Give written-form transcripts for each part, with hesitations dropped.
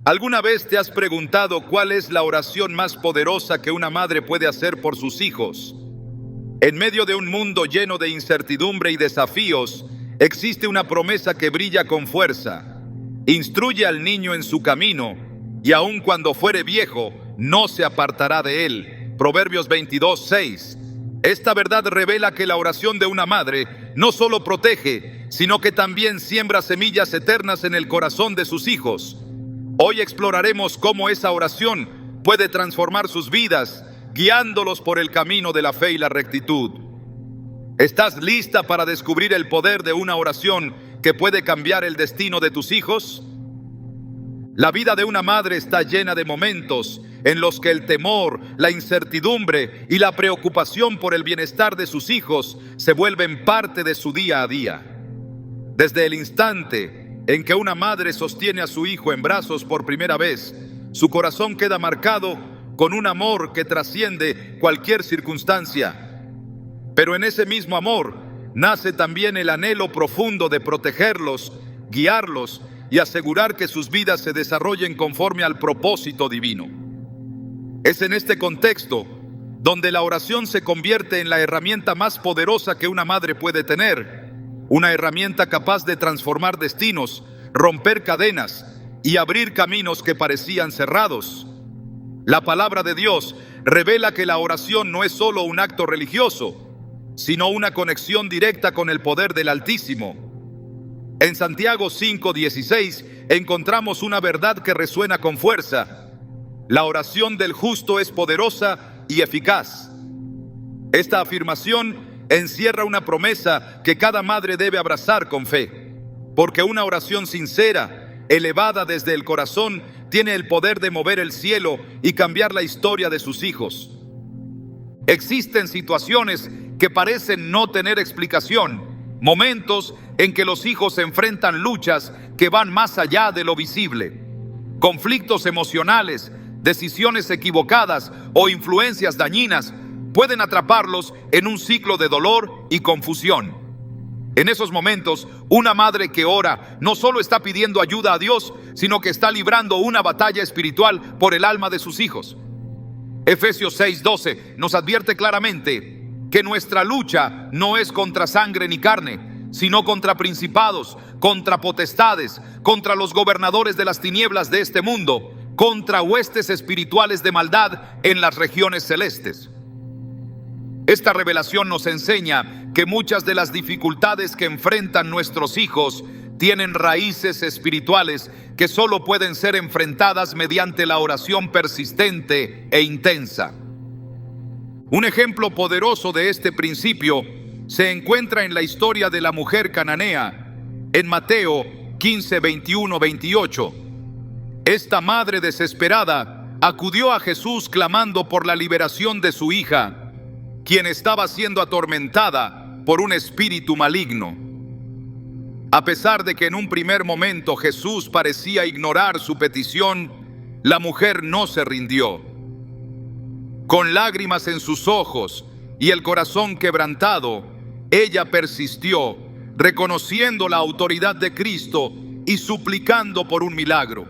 ¿Alguna vez te has preguntado cuál es la oración más poderosa que una madre puede hacer por sus hijos? En medio de un mundo lleno de incertidumbre y desafíos, existe una promesa que brilla con fuerza. Instruye al niño en su camino, y aun cuando fuere viejo, no se apartará de él. Proverbios 22:6. Esta verdad revela que la oración de una madre no solo protege, sino que también siembra semillas eternas en el corazón de sus hijos. Hoy exploraremos cómo esa oración puede transformar sus vidas, guiándolos por el camino de la fe y la rectitud. ¿Estás lista para descubrir el poder de una oración que puede cambiar el destino de tus hijos? La vida de una madre está llena de momentos en los que el temor, la incertidumbre y la preocupación por el bienestar de sus hijos se vuelven parte de su día a día. Desde el instante en que una madre sostiene a su hijo en brazos por primera vez, su corazón queda marcado con un amor que trasciende cualquier circunstancia. Pero en ese mismo amor nace también el anhelo profundo de protegerlos, guiarlos y asegurar que sus vidas se desarrollen conforme al propósito divino. Es en este contexto donde la oración se convierte en la herramienta más poderosa que una madre puede tener, una herramienta capaz de transformar destinos, romper cadenas y abrir caminos que parecían cerrados. La palabra de Dios revela que la oración no es solo un acto religioso, sino una conexión directa con el poder del Altísimo. En Santiago 5:16 encontramos una verdad que resuena con fuerza. La oración del justo es poderosa y eficaz. Esta afirmación encierra una promesa que cada madre debe abrazar con fe, porque una oración sincera, elevada desde el corazón, tiene el poder de mover el cielo y cambiar la historia de sus hijos. Existen situaciones que parecen no tener explicación, momentos en que los hijos enfrentan luchas que van más allá de lo visible, conflictos emocionales, decisiones equivocadas o influencias dañinas pueden atraparlos en un ciclo de dolor y confusión. En esos momentos, una madre que ora no solo está pidiendo ayuda a Dios, sino que está librando una batalla espiritual por el alma de sus hijos. Efesios 6:12 nos advierte claramente que nuestra lucha no es contra sangre ni carne, sino contra principados, contra potestades, contra los gobernadores de las tinieblas de este mundo, contra huestes espirituales de maldad en las regiones celestes. Esta revelación nos enseña que muchas de las dificultades que enfrentan nuestros hijos tienen raíces espirituales que solo pueden ser enfrentadas mediante la oración persistente e intensa. Un ejemplo poderoso de este principio se encuentra en la historia de la mujer cananea, en Mateo 15:21-28. Esta madre desesperada acudió a Jesús clamando por la liberación de su hija, quien estaba siendo atormentada por un espíritu maligno. A pesar de que en un primer momento Jesús parecía ignorar su petición, la mujer no se rindió. Con lágrimas en sus ojos y el corazón quebrantado, ella persistió, reconociendo la autoridad de Cristo y suplicando por un milagro.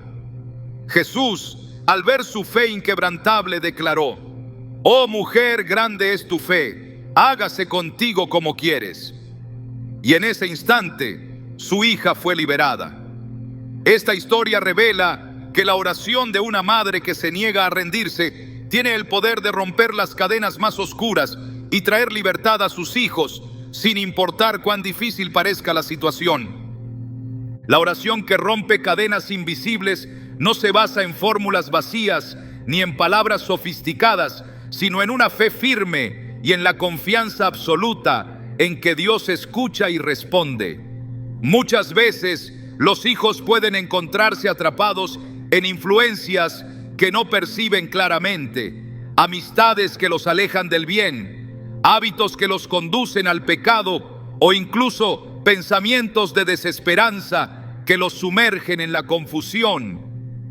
Jesús, al ver su fe inquebrantable, declaró: «Oh mujer, grande es tu fe, hágase contigo como quieres». Y en ese instante, su hija fue liberada. Esta historia revela que la oración de una madre que se niega a rendirse tiene el poder de romper las cadenas más oscuras y traer libertad a sus hijos, sin importar cuán difícil parezca la situación. La oración que rompe cadenas invisibles no se basa en fórmulas vacías ni en palabras sofisticadas, sino en una fe firme y en la confianza absoluta en que Dios escucha y responde. Muchas veces los hijos pueden encontrarse atrapados en influencias que no perciben claramente, amistades que los alejan del bien, hábitos que los conducen al pecado o incluso pensamientos de desesperanza que los sumergen en la confusión.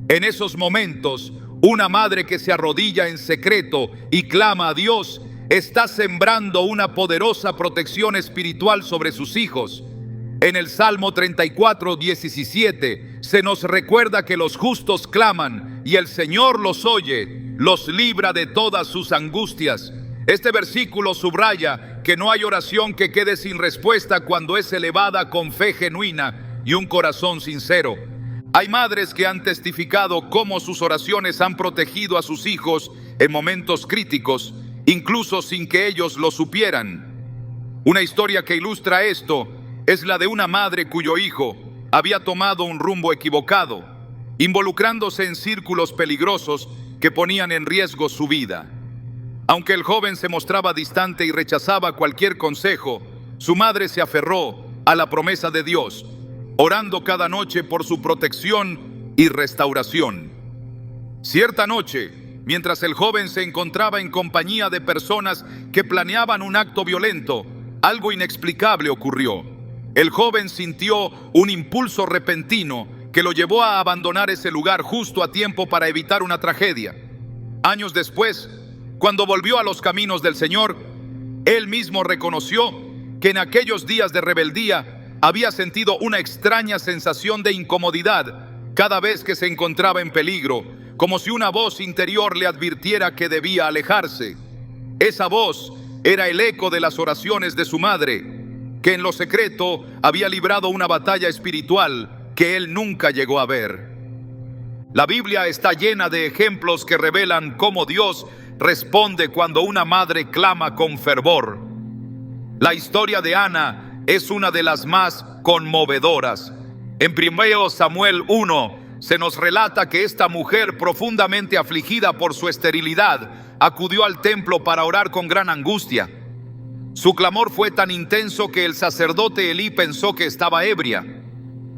En esos momentos, una madre que se arrodilla en secreto y clama a Dios está sembrando una poderosa protección espiritual sobre sus hijos. En el Salmo 34:17 se nos recuerda que los justos claman y el Señor los oye, los libra de todas sus angustias. Este versículo subraya que no hay oración que quede sin respuesta cuando es elevada con fe genuina y un corazón sincero. Hay madres que han testificado cómo sus oraciones han protegido a sus hijos en momentos críticos, incluso sin que ellos lo supieran. Una historia que ilustra esto es la de una madre cuyo hijo había tomado un rumbo equivocado, involucrándose en círculos peligrosos que ponían en riesgo su vida. Aunque el joven se mostraba distante y rechazaba cualquier consejo, su madre se aferró a la promesa de Dios, orando cada noche por su protección y restauración. Cierta noche, mientras el joven se encontraba en compañía de personas que planeaban un acto violento, algo inexplicable ocurrió. El joven sintió un impulso repentino que lo llevó a abandonar ese lugar justo a tiempo para evitar una tragedia. Años después, cuando volvió a los caminos del Señor, él mismo reconoció que en aquellos días de rebeldía había sentido una extraña sensación de incomodidad cada vez que se encontraba en peligro, como si una voz interior le advirtiera que debía alejarse. Esa voz era el eco de las oraciones de su madre, que en lo secreto había librado una batalla espiritual que él nunca llegó a ver. La Biblia está llena de ejemplos que revelan cómo Dios responde cuando una madre clama con fervor. La historia de Ana es una de las más conmovedoras. En 1 Samuel 1 se nos relata que esta mujer, profundamente afligida por su esterilidad, acudió al templo para orar con gran angustia. Su clamor fue tan intenso que el sacerdote Elí pensó que estaba ebria.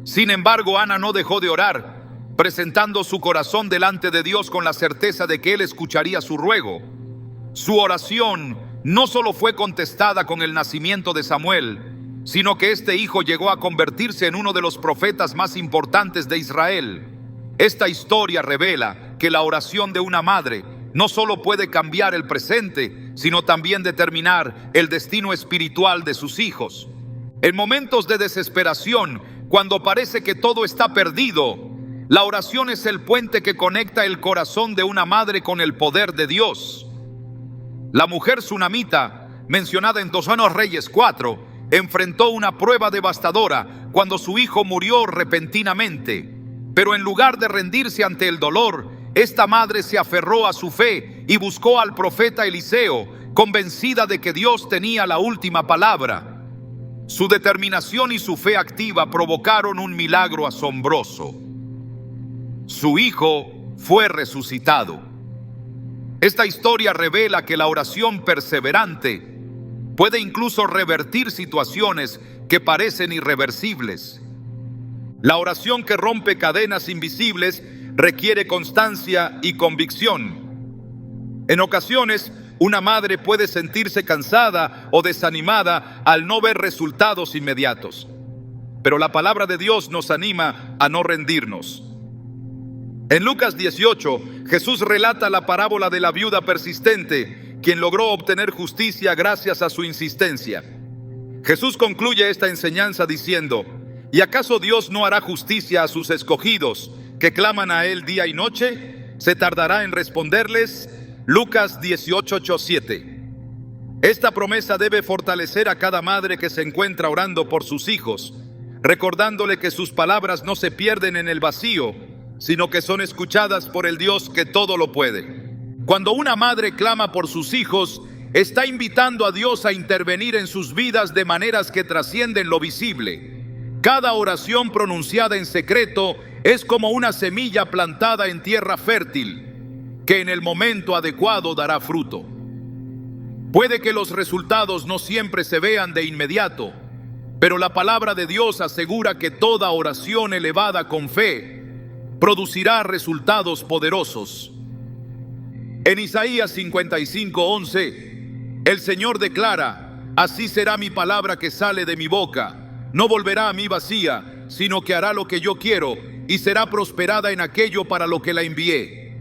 Sin embargo, Ana no dejó de orar, presentando su corazón delante de Dios con la certeza de que Él escucharía su ruego. Su oración no solo fue contestada con el nacimiento de Samuel, sino que este hijo llegó a convertirse en uno de los profetas más importantes de Israel. Esta historia revela que la oración de una madre no solo puede cambiar el presente, sino también determinar el destino espiritual de sus hijos. En momentos de desesperación, cuando parece que todo está perdido, la oración es el puente que conecta el corazón de una madre con el poder de Dios. La mujer sunamita, mencionada en 2 Reyes 4, enfrentó una prueba devastadora cuando su hijo murió repentinamente. Pero en lugar de rendirse ante el dolor, esta madre se aferró a su fe y buscó al profeta Eliseo, convencida de que Dios tenía la última palabra. Su determinación y su fe activa provocaron un milagro asombroso. Su hijo fue resucitado. Esta historia revela que la oración perseverante puede incluso revertir situaciones que parecen irreversibles. La oración que rompe cadenas invisibles requiere constancia y convicción. En ocasiones, una madre puede sentirse cansada o desanimada al no ver resultados inmediatos. Pero la palabra de Dios nos anima a no rendirnos. En Lucas 18, Jesús relata la parábola de la viuda persistente, quien logró obtener justicia gracias a su insistencia. Jesús concluye esta enseñanza diciendo: ¿y acaso Dios no hará justicia a sus escogidos, que claman a Él día y noche? ¿Se tardará en responderles? Lucas 18:7. Esta promesa debe fortalecer a cada madre que se encuentra orando por sus hijos, recordándole que sus palabras no se pierden en el vacío, sino que son escuchadas por el Dios que todo lo puede. Cuando una madre clama por sus hijos, está invitando a Dios a intervenir en sus vidas de maneras que trascienden lo visible. Cada oración pronunciada en secreto es como una semilla plantada en tierra fértil, que en el momento adecuado dará fruto. Puede que los resultados no siempre se vean de inmediato, pero la palabra de Dios asegura que toda oración elevada con fe producirá resultados poderosos. En Isaías 55:11, el Señor declara: así será mi palabra que sale de mi boca, no volverá a mí vacía, sino que hará lo que yo quiero y será prosperada en aquello para lo que la envié.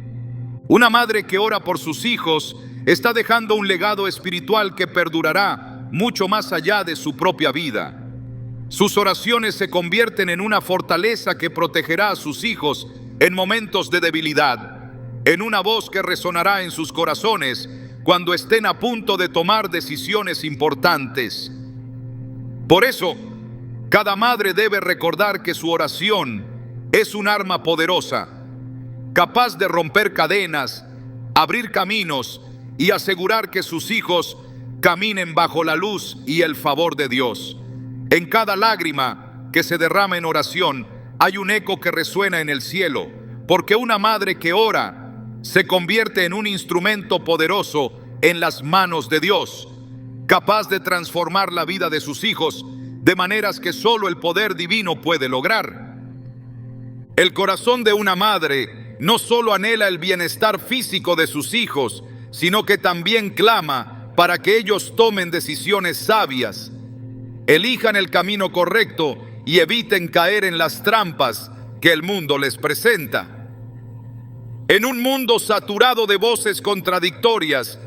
Una madre que ora por sus hijos está dejando un legado espiritual que perdurará mucho más allá de su propia vida. Sus oraciones se convierten en una fortaleza que protegerá a sus hijos en momentos de debilidad, en una voz que resonará en sus corazones cuando estén a punto de tomar decisiones importantes. Por eso, cada madre debe recordar que su oración es un arma poderosa, capaz de romper cadenas, abrir caminos y asegurar que sus hijos caminen bajo la luz y el favor de Dios. En cada lágrima que se derrama en oración hay un eco que resuena en el cielo, porque una madre que ora se convierte en un instrumento poderoso en las manos de Dios, capaz de transformar la vida de sus hijos de maneras que solo el poder divino puede lograr. El corazón de una madre no solo anhela el bienestar físico de sus hijos, sino que también clama para que ellos tomen decisiones sabias, elijan el camino correcto y eviten caer en las trampas que el mundo les presenta. En un mundo saturado de voces contradictorias,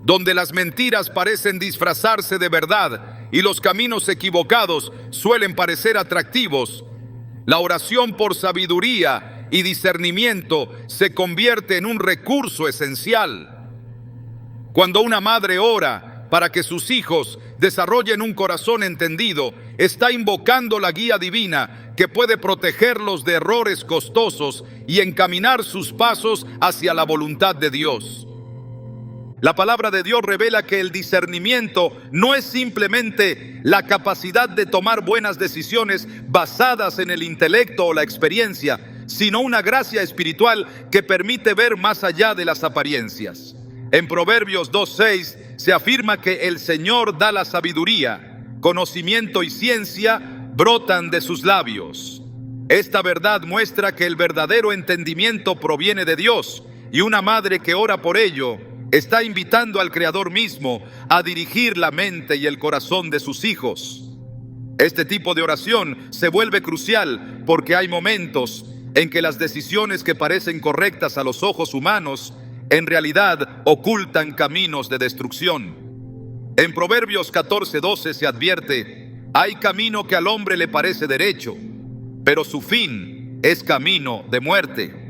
donde las mentiras parecen disfrazarse de verdad y los caminos equivocados suelen parecer atractivos, la oración por sabiduría y discernimiento se convierte en un recurso esencial. Cuando una madre ora para que sus hijos desarrollen un corazón entendido, está invocando la guía divina que puede protegerlos de errores costosos y encaminar sus pasos hacia la voluntad de Dios. La palabra de Dios revela que el discernimiento no es simplemente la capacidad de tomar buenas decisiones basadas en el intelecto o la experiencia, sino una gracia espiritual que permite ver más allá de las apariencias. En Proverbios 2:6 se afirma que el Señor da la sabiduría, conocimiento y ciencia brotan de sus labios. Esta verdad muestra que el verdadero entendimiento proviene de Dios, y una madre que ora por ello está invitando al Creador mismo a dirigir la mente y el corazón de sus hijos. Este tipo de oración se vuelve crucial porque hay momentos en que las decisiones que parecen correctas a los ojos humanos en realidad ocultan caminos de destrucción. En Proverbios 14:12 se advierte: hay camino que al hombre le parece derecho, pero su fin es camino de muerte.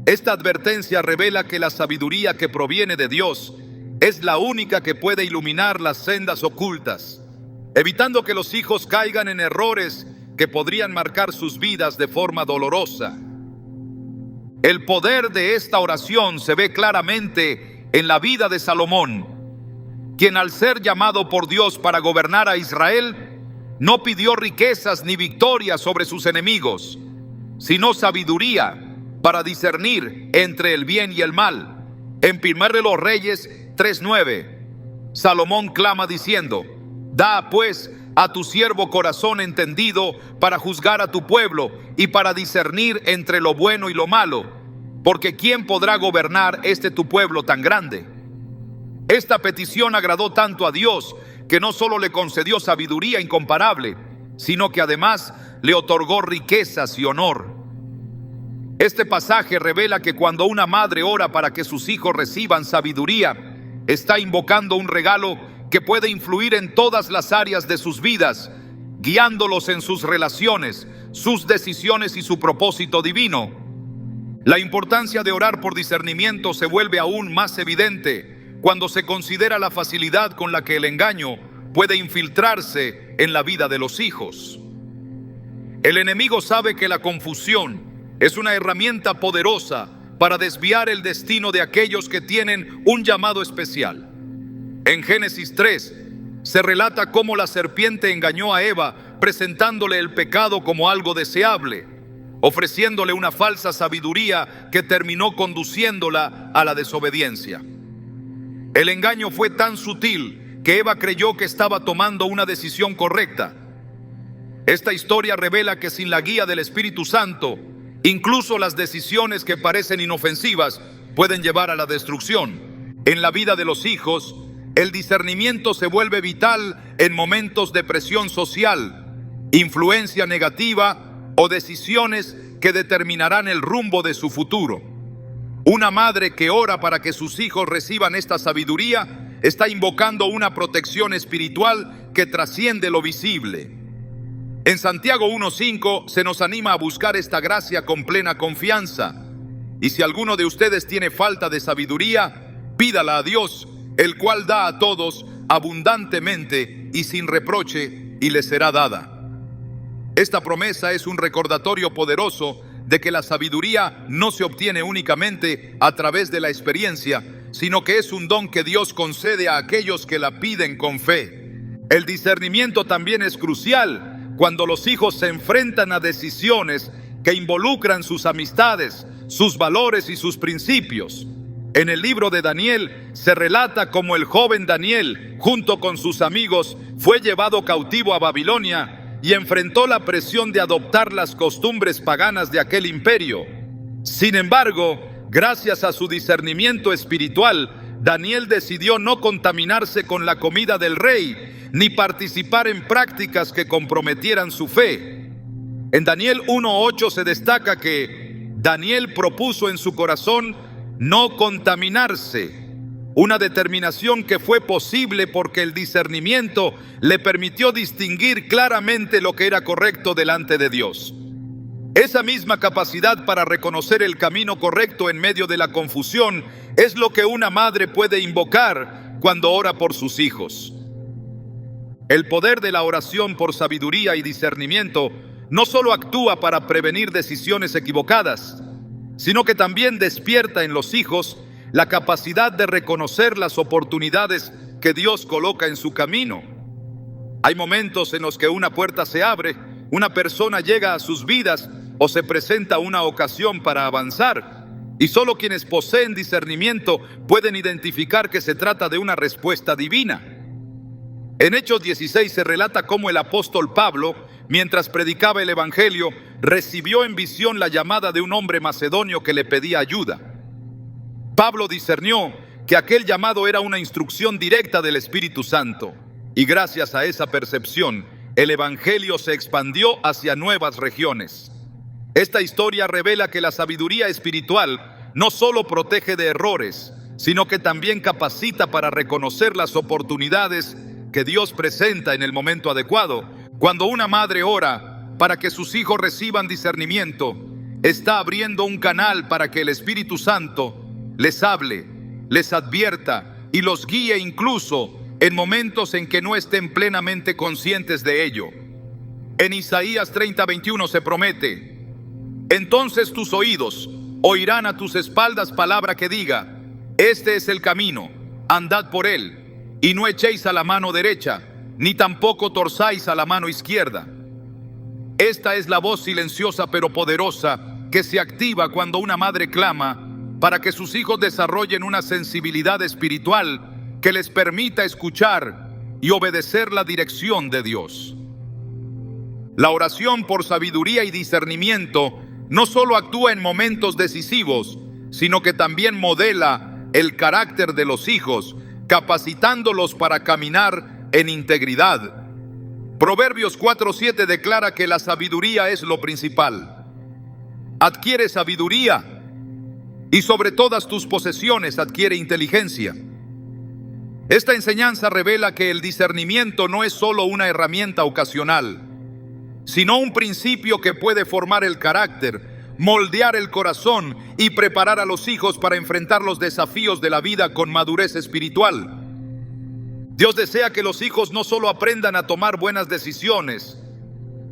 Esta advertencia revela que la sabiduría que proviene de Dios es la única que puede iluminar las sendas ocultas, evitando que los hijos caigan en errores que podrían marcar sus vidas de forma dolorosa. El poder de esta oración se ve claramente en la vida de Salomón, quien al ser llamado por Dios para gobernar a Israel, no pidió riquezas ni victorias sobre sus enemigos, sino sabiduría para discernir entre el bien y el mal. En 1 de los Reyes 3:9, Salomón clama diciendo: da pues a tu siervo corazón entendido para juzgar a tu pueblo y para discernir entre lo bueno y lo malo, porque ¿quién podrá gobernar tu pueblo tan grande? Esta petición agradó tanto a Dios que no solo le concedió sabiduría incomparable, sino que además le otorgó riquezas y honor. Este pasaje revela que cuando una madre ora para que sus hijos reciban sabiduría, está invocando un regalo que puede influir en todas las áreas de sus vidas, guiándolos en sus relaciones, sus decisiones y su propósito divino. La importancia de orar por discernimiento se vuelve aún más evidente cuando se considera la facilidad con la que el engaño puede infiltrarse en la vida de los hijos. El enemigo sabe que la confusión es una herramienta poderosa para desviar el destino de aquellos que tienen un llamado especial. En Génesis 3 se relata cómo la serpiente engañó a Eva presentándole el pecado como algo deseable, ofreciéndole una falsa sabiduría que terminó conduciéndola a la desobediencia. El engaño fue tan sutil que Eva creyó que estaba tomando una decisión correcta. Esta historia revela que sin la guía del Espíritu Santo, incluso las decisiones que parecen inofensivas pueden llevar a la destrucción. En la vida de los hijos, el discernimiento se vuelve vital en momentos de presión social, influencia negativa o decisiones que determinarán el rumbo de su futuro. Una madre que ora para que sus hijos reciban esta sabiduría está invocando una protección espiritual que trasciende lo visible. En Santiago 1:5 se nos anima a buscar esta gracia con plena confianza. Y si alguno de ustedes tiene falta de sabiduría, pídala a Dios, el cual da a todos abundantemente y sin reproche, y le será dada. Esta promesa es un recordatorio poderoso de que la sabiduría no se obtiene únicamente a través de la experiencia, sino que es un don que Dios concede a aquellos que la piden con fe. El discernimiento también es crucial cuando los hijos se enfrentan a decisiones que involucran sus amistades, sus valores y sus principios. En el libro de Daniel se relata cómo el joven Daniel, junto con sus amigos, fue llevado cautivo a Babilonia y enfrentó la presión de adoptar las costumbres paganas de aquel imperio. Sin embargo, gracias a su discernimiento espiritual, Daniel decidió no contaminarse con la comida del rey, ni participar en prácticas que comprometieran su fe. En Daniel 1:8 se destaca que Daniel propuso en su corazón no contaminarse, una determinación que fue posible porque el discernimiento le permitió distinguir claramente lo que era correcto delante de Dios. Esa misma capacidad para reconocer el camino correcto en medio de la confusión es lo que una madre puede invocar cuando ora por sus hijos. El poder de la oración por sabiduría y discernimiento no solo actúa para prevenir decisiones equivocadas, sino que también despierta en los hijos la capacidad de reconocer las oportunidades que Dios coloca en su camino. Hay momentos en los que una puerta se abre, una persona llega a sus vidas o se presenta una ocasión para avanzar, y solo quienes poseen discernimiento pueden identificar que se trata de una respuesta divina. En Hechos 16 se relata cómo el apóstol Pablo, mientras predicaba el evangelio, recibió en visión la llamada de un hombre macedonio que le pedía ayuda. Pablo discernió que aquel llamado era una instrucción directa del Espíritu Santo, y gracias a esa percepción, el evangelio se expandió hacia nuevas regiones. Esta historia revela que la sabiduría espiritual no solo protege de errores, sino que también capacita para reconocer las oportunidades que Dios presenta en el momento adecuado. Cuando una madre ora para que sus hijos reciban discernimiento, está abriendo un canal para que el Espíritu Santo les hable, les advierta y los guíe incluso en momentos en que no estén plenamente conscientes de ello. En Isaías 30:21 se promete: entonces tus oídos oirán a tus espaldas palabra que diga, este es el camino, andad por él, y no echéis a la mano derecha, ni tampoco torzáis a la mano izquierda. Esta es la voz silenciosa pero poderosa que se activa cuando una madre clama para que sus hijos desarrollen una sensibilidad espiritual que les permita escuchar y obedecer la dirección de Dios. La oración por sabiduría y discernimiento no solo actúa en momentos decisivos, sino que también modela el carácter de los hijos, capacitándolos para caminar en integridad. Proverbios 4:7 declara que la sabiduría es lo principal. Adquiere sabiduría y sobre todas tus posesiones adquiere inteligencia. Esta enseñanza revela que el discernimiento no es solo una herramienta ocasional, sino un principio que puede formar el carácter, moldear el corazón y preparar a los hijos para enfrentar los desafíos de la vida con madurez espiritual. Dios desea que los hijos no solo aprendan a tomar buenas decisiones,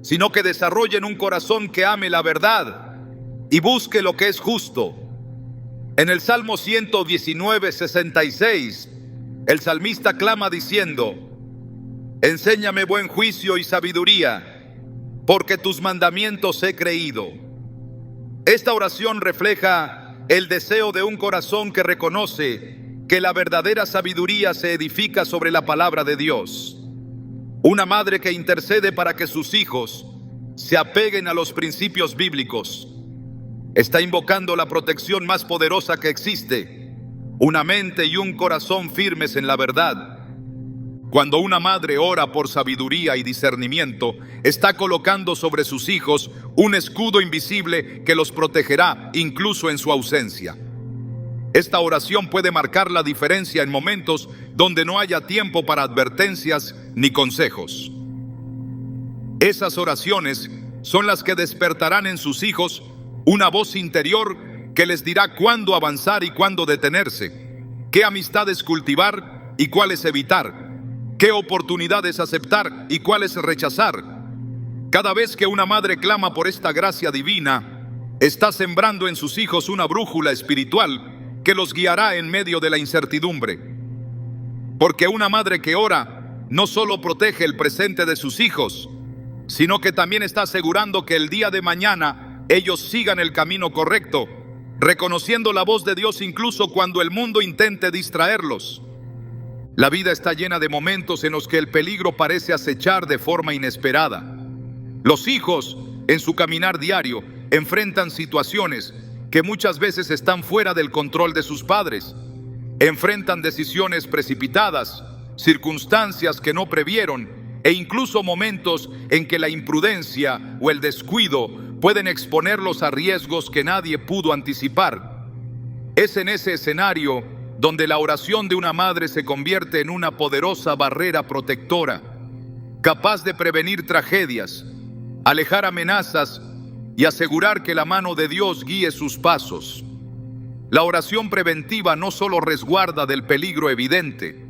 sino que desarrollen un corazón que ame la verdad y busque lo que es justo. En el Salmo 119:66, el salmista clama diciendo: enséñame buen juicio y sabiduría, porque tus mandamientos he creído. Esta oración refleja el deseo de un corazón que reconoce que la verdadera sabiduría se edifica sobre la palabra de Dios. Una madre que intercede para que sus hijos se apeguen a los principios bíblicos está invocando la protección más poderosa que existe, una mente y un corazón firmes en la verdad. Cuando una madre ora por sabiduría y discernimiento, está colocando sobre sus hijos un escudo invisible que los protegerá incluso en su ausencia. Esta oración puede marcar la diferencia en momentos donde no haya tiempo para advertencias ni consejos. Esas oraciones son las que despertarán en sus hijos una voz interior que les dirá cuándo avanzar y cuándo detenerse, qué amistades cultivar y cuáles evitar, qué oportunidades aceptar y cuáles rechazar. Cada vez que una madre clama por esta gracia divina, está sembrando en sus hijos una brújula espiritual que los guiará en medio de la incertidumbre. Porque una madre que ora no solo protege el presente de sus hijos, sino que también está asegurando que el día de mañana ellos sigan el camino correcto, reconociendo la voz de Dios incluso cuando el mundo intente distraerlos. La vida está llena de momentos en los que el peligro parece acechar de forma inesperada. Los hijos, en su caminar diario, enfrentan situaciones que muchas veces están fuera del control de sus padres. Enfrentan decisiones precipitadas, circunstancias que no previeron e incluso momentos en que la imprudencia o el descuido pueden exponerlos a riesgos que nadie pudo anticipar. Es en ese escenario donde la oración de una madre se convierte en una poderosa barrera protectora, capaz de prevenir tragedias, alejar amenazas y asegurar que la mano de Dios guíe sus pasos. La oración preventiva no solo resguarda del peligro evidente,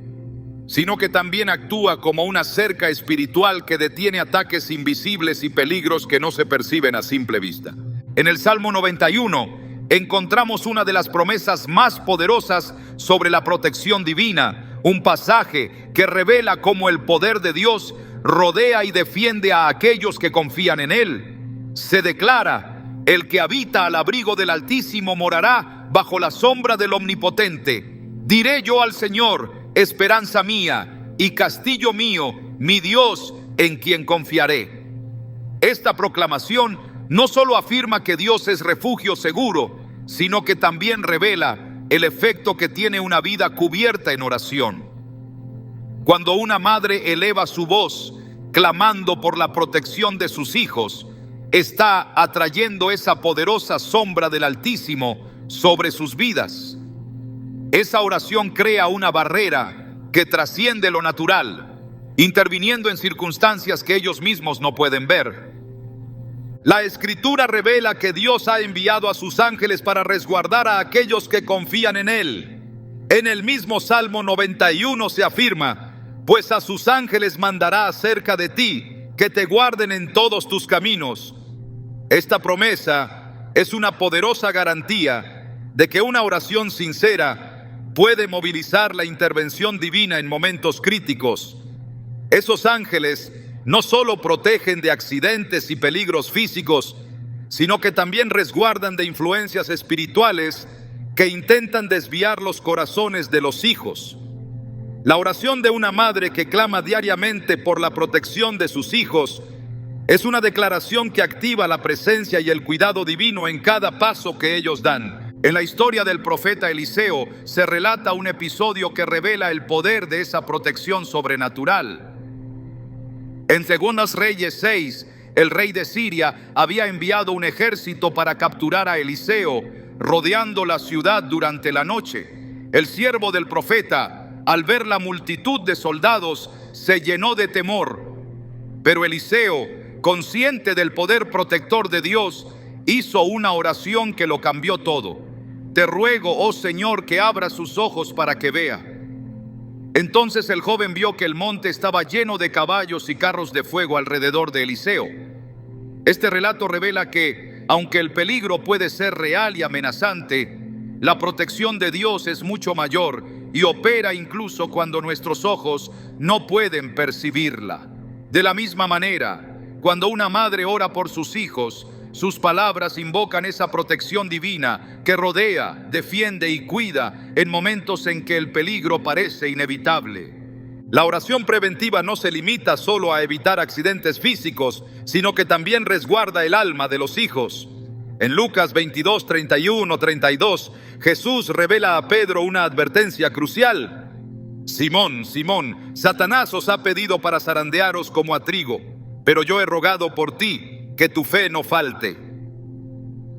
sino que también actúa como una cerca espiritual que detiene ataques invisibles y peligros que no se perciben a simple vista. En el Salmo 91 encontramos una de las promesas más poderosas sobre la protección divina, un pasaje que revela cómo el poder de Dios rodea y defiende a aquellos que confían en Él. Se declara: el que habita al abrigo del Altísimo morará bajo la sombra del Omnipotente. Diré yo al Señor: esperanza mía y castillo mío, mi Dios en quien confiaré. Esta proclamación no solo afirma que Dios es refugio seguro, sino que también revela el efecto que tiene una vida cubierta en oración. Cuando una madre eleva su voz clamando por la protección de sus hijos, está atrayendo esa poderosa sombra del Altísimo sobre sus vidas. Esa oración crea una barrera que trasciende lo natural, interviniendo en circunstancias que ellos mismos no pueden ver. La Escritura revela que Dios ha enviado a sus ángeles para resguardar a aquellos que confían en Él. En el mismo Salmo 91 se afirma: pues a sus ángeles mandará acerca de ti, que te guarden en todos tus caminos. Esta promesa es una poderosa garantía de que una oración sincera puede movilizar la intervención divina en momentos críticos. Esos ángeles no solo protegen de accidentes y peligros físicos, sino que también resguardan de influencias espirituales que intentan desviar los corazones de los hijos. La oración de una madre que clama diariamente por la protección de sus hijos es una declaración que activa la presencia y el cuidado divino en cada paso que ellos dan. En la historia del profeta Eliseo se relata un episodio que revela el poder de esa protección sobrenatural. En 2 Reyes 6, el rey de Siria había enviado un ejército para capturar a Eliseo, rodeando la ciudad durante la noche. El siervo del profeta, al ver la multitud de soldados, se llenó de temor. Pero Eliseo, consciente del poder protector de Dios, hizo una oración que lo cambió todo. Te ruego, oh Señor, que abra sus ojos para que vea. Entonces el joven vio que el monte estaba lleno de caballos y carros de fuego alrededor de Eliseo. Este relato revela que, aunque el peligro puede ser real y amenazante, la protección de Dios es mucho mayor y opera incluso cuando nuestros ojos no pueden percibirla. De la misma manera, cuando una madre ora por sus hijos, sus palabras invocan esa protección divina que rodea, defiende y cuida en momentos en que el peligro parece inevitable. La oración preventiva no se limita solo a evitar accidentes físicos, sino que también resguarda el alma de los hijos. En Lucas 22, 31, 32, Jesús revela a Pedro una advertencia crucial. Simón, Simón, Satanás os ha pedido para zarandearos como a trigo, pero yo he rogado por ti, que tu fe no falte.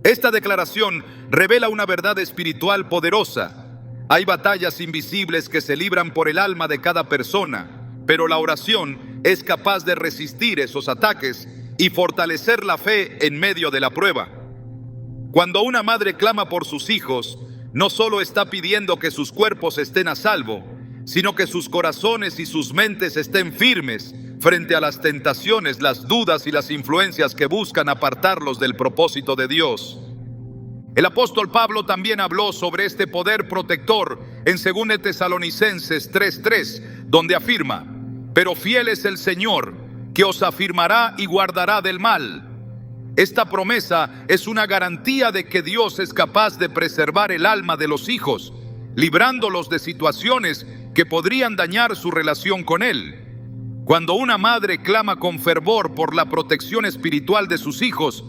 Esta declaración revela una verdad espiritual poderosa. Hay batallas invisibles que se libran por el alma de cada persona, pero la oración es capaz de resistir esos ataques y fortalecer la fe en medio de la prueba. Cuando una madre clama por sus hijos, no solo está pidiendo que sus cuerpos estén a salvo, sino que sus corazones y sus mentes estén firmes frente a las tentaciones, las dudas y las influencias que buscan apartarlos del propósito de Dios. El apóstol Pablo también habló sobre este poder protector en 2 Tesalonicenses 3:3, donde afirma: pero fiel es el Señor, que os afirmará y guardará del mal. Esta promesa es una garantía de que Dios es capaz de preservar el alma de los hijos, librándolos de situaciones que podrían dañar su relación con Él. Cuando una madre clama con fervor por la protección espiritual de sus hijos,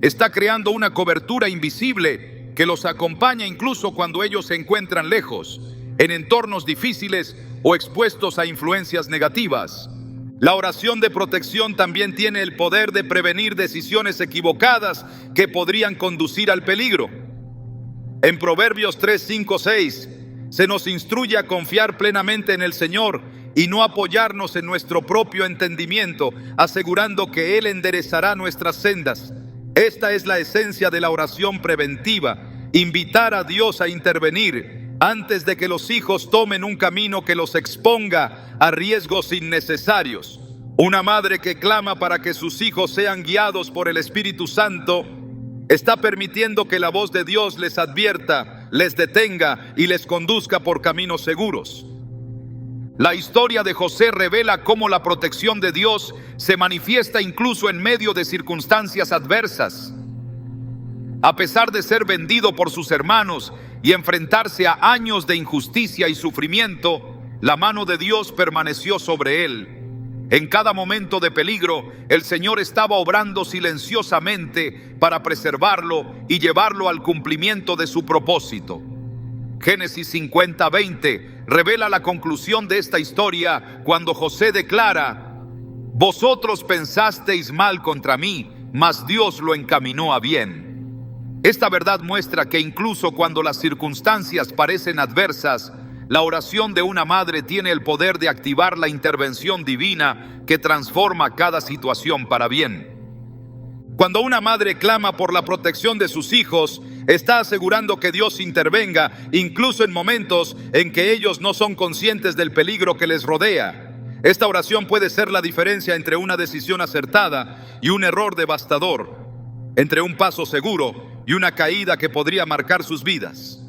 está creando una cobertura invisible que los acompaña incluso cuando ellos se encuentran lejos, en entornos difíciles o expuestos a influencias negativas. La oración de protección también tiene el poder de prevenir decisiones equivocadas que podrían conducir al peligro. En Proverbios 3, 5, 6 se nos instruye a confiar plenamente en el Señor y no apoyarnos en nuestro propio entendimiento, asegurando que Él enderezará nuestras sendas. Esta es la esencia de la oración preventiva: invitar a Dios a intervenir antes de que los hijos tomen un camino que los exponga a riesgos innecesarios. Una madre que clama para que sus hijos sean guiados por el Espíritu Santo está permitiendo que la voz de Dios les advierta, les detenga y les conduzca por caminos seguros. La historia de José revela cómo la protección de Dios se manifiesta incluso en medio de circunstancias adversas. A pesar de ser vendido por sus hermanos y enfrentarse a años de injusticia y sufrimiento, la mano de Dios permaneció sobre él. En cada momento de peligro, el Señor estaba obrando silenciosamente para preservarlo y llevarlo al cumplimiento de su propósito. Génesis 50:20 revela la conclusión de esta historia cuando José declara: vosotros pensasteis mal contra mí, mas Dios lo encaminó a bien. Esta verdad muestra que incluso cuando las circunstancias parecen adversas, la oración de una madre tiene el poder de activar la intervención divina que transforma cada situación para bien. Cuando una madre clama por la protección de sus hijos, está asegurando que Dios intervenga, incluso en momentos en que ellos no son conscientes del peligro que les rodea. Esta oración puede ser la diferencia entre una decisión acertada y un error devastador, entre un paso seguro y una caída que podría marcar sus vidas.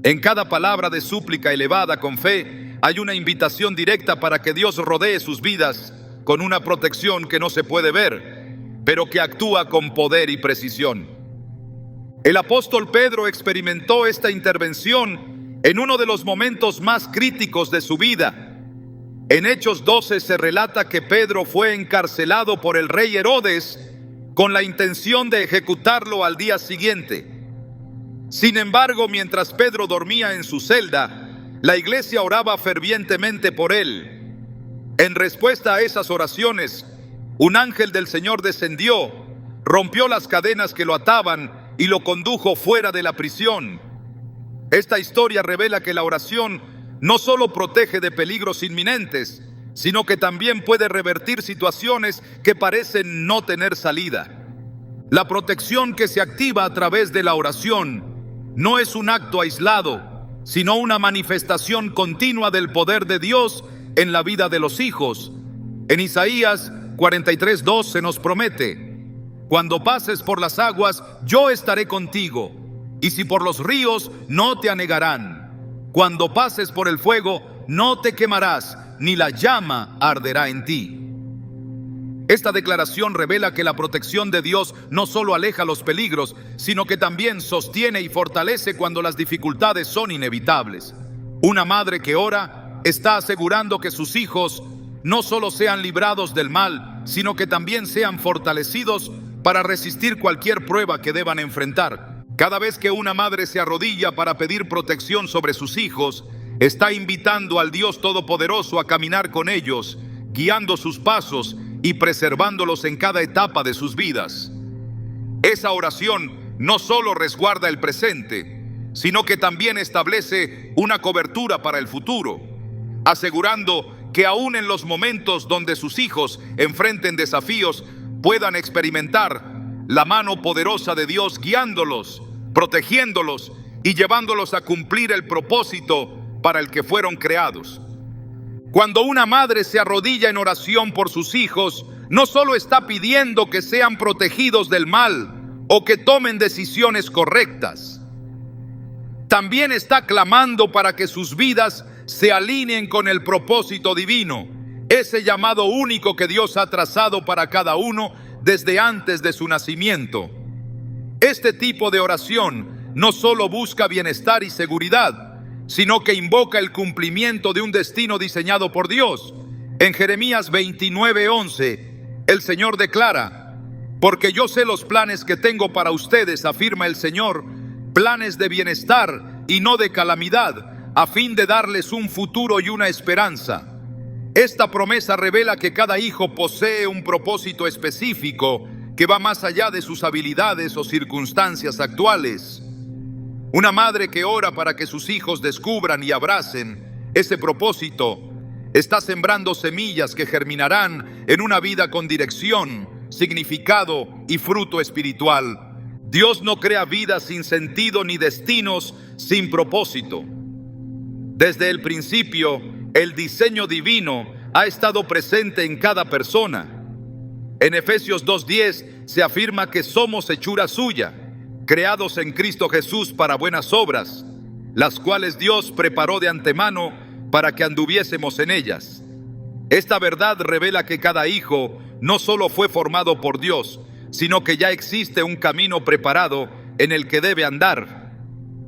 En cada palabra de súplica elevada con fe, hay una invitación directa para que Dios rodee sus vidas con una protección que no se puede ver, pero que actúa con poder y precisión. El apóstol Pedro experimentó esta intervención en uno de los momentos más críticos de su vida. En Hechos 12 se relata que Pedro fue encarcelado por el rey Herodes con la intención de ejecutarlo al día siguiente. Sin embargo, mientras Pedro dormía en su celda, la iglesia oraba fervientemente por él. En respuesta a esas oraciones, un ángel del Señor descendió, rompió las cadenas que lo ataban y lo condujo fuera de la prisión. Esta historia revela que la oración no solo protege de peligros inminentes, sino que también puede revertir situaciones que parecen no tener salida. La protección que se activa a través de la oración no es un acto aislado, sino una manifestación continua del poder de Dios en la vida de los hijos. En Isaías 43:2 se nos promete: cuando pases por las aguas, yo estaré contigo, y si por los ríos, no te anegarán. Cuando pases por el fuego, no te quemarás, ni la llama arderá en ti. Esta declaración revela que la protección de Dios no solo aleja los peligros, sino que también sostiene y fortalece cuando las dificultades son inevitables. Una madre que ora está asegurando que sus hijos no solo sean librados del mal, sino que también sean fortalecidos para resistir cualquier prueba que deban enfrentar. Cada vez que una madre se arrodilla para pedir protección sobre sus hijos, está invitando al Dios Todopoderoso a caminar con ellos, guiando sus pasos y preservándolos en cada etapa de sus vidas. Esa oración no solo resguarda el presente, sino que también establece una cobertura para el futuro, asegurando que aún en los momentos donde sus hijos enfrenten desafíos, puedan experimentar la mano poderosa de Dios guiándolos, protegiéndolos y llevándolos a cumplir el propósito para el que fueron creados. Cuando una madre se arrodilla en oración por sus hijos, no solo está pidiendo que sean protegidos del mal o que tomen decisiones correctas, también está clamando para que sus vidas se alineen con el propósito divino, ese llamado único que Dios ha trazado para cada uno desde antes de su nacimiento. Este tipo de oración no solo busca bienestar y seguridad, sino que invoca el cumplimiento de un destino diseñado por Dios. En Jeremías 29:11, el Señor declara: porque yo sé los planes que tengo para ustedes, afirma el Señor, planes de bienestar y no de calamidad, a fin de darles un futuro y una esperanza. Esta promesa revela que cada hijo posee un propósito específico que va más allá de sus habilidades o circunstancias actuales. Una madre que ora para que sus hijos descubran y abracen ese propósito está sembrando semillas que germinarán en una vida con dirección, significado y fruto espiritual. Dios no crea vidas sin sentido ni destinos sin propósito. Desde el principio, el diseño divino ha estado presente en cada persona. En Efesios 2:10 se afirma que somos hechura suya, creados en Cristo Jesús para buenas obras, las cuales Dios preparó de antemano para que anduviésemos en ellas. Esta verdad revela que cada hijo no solo fue formado por Dios, sino que ya existe un camino preparado en el que debe andar.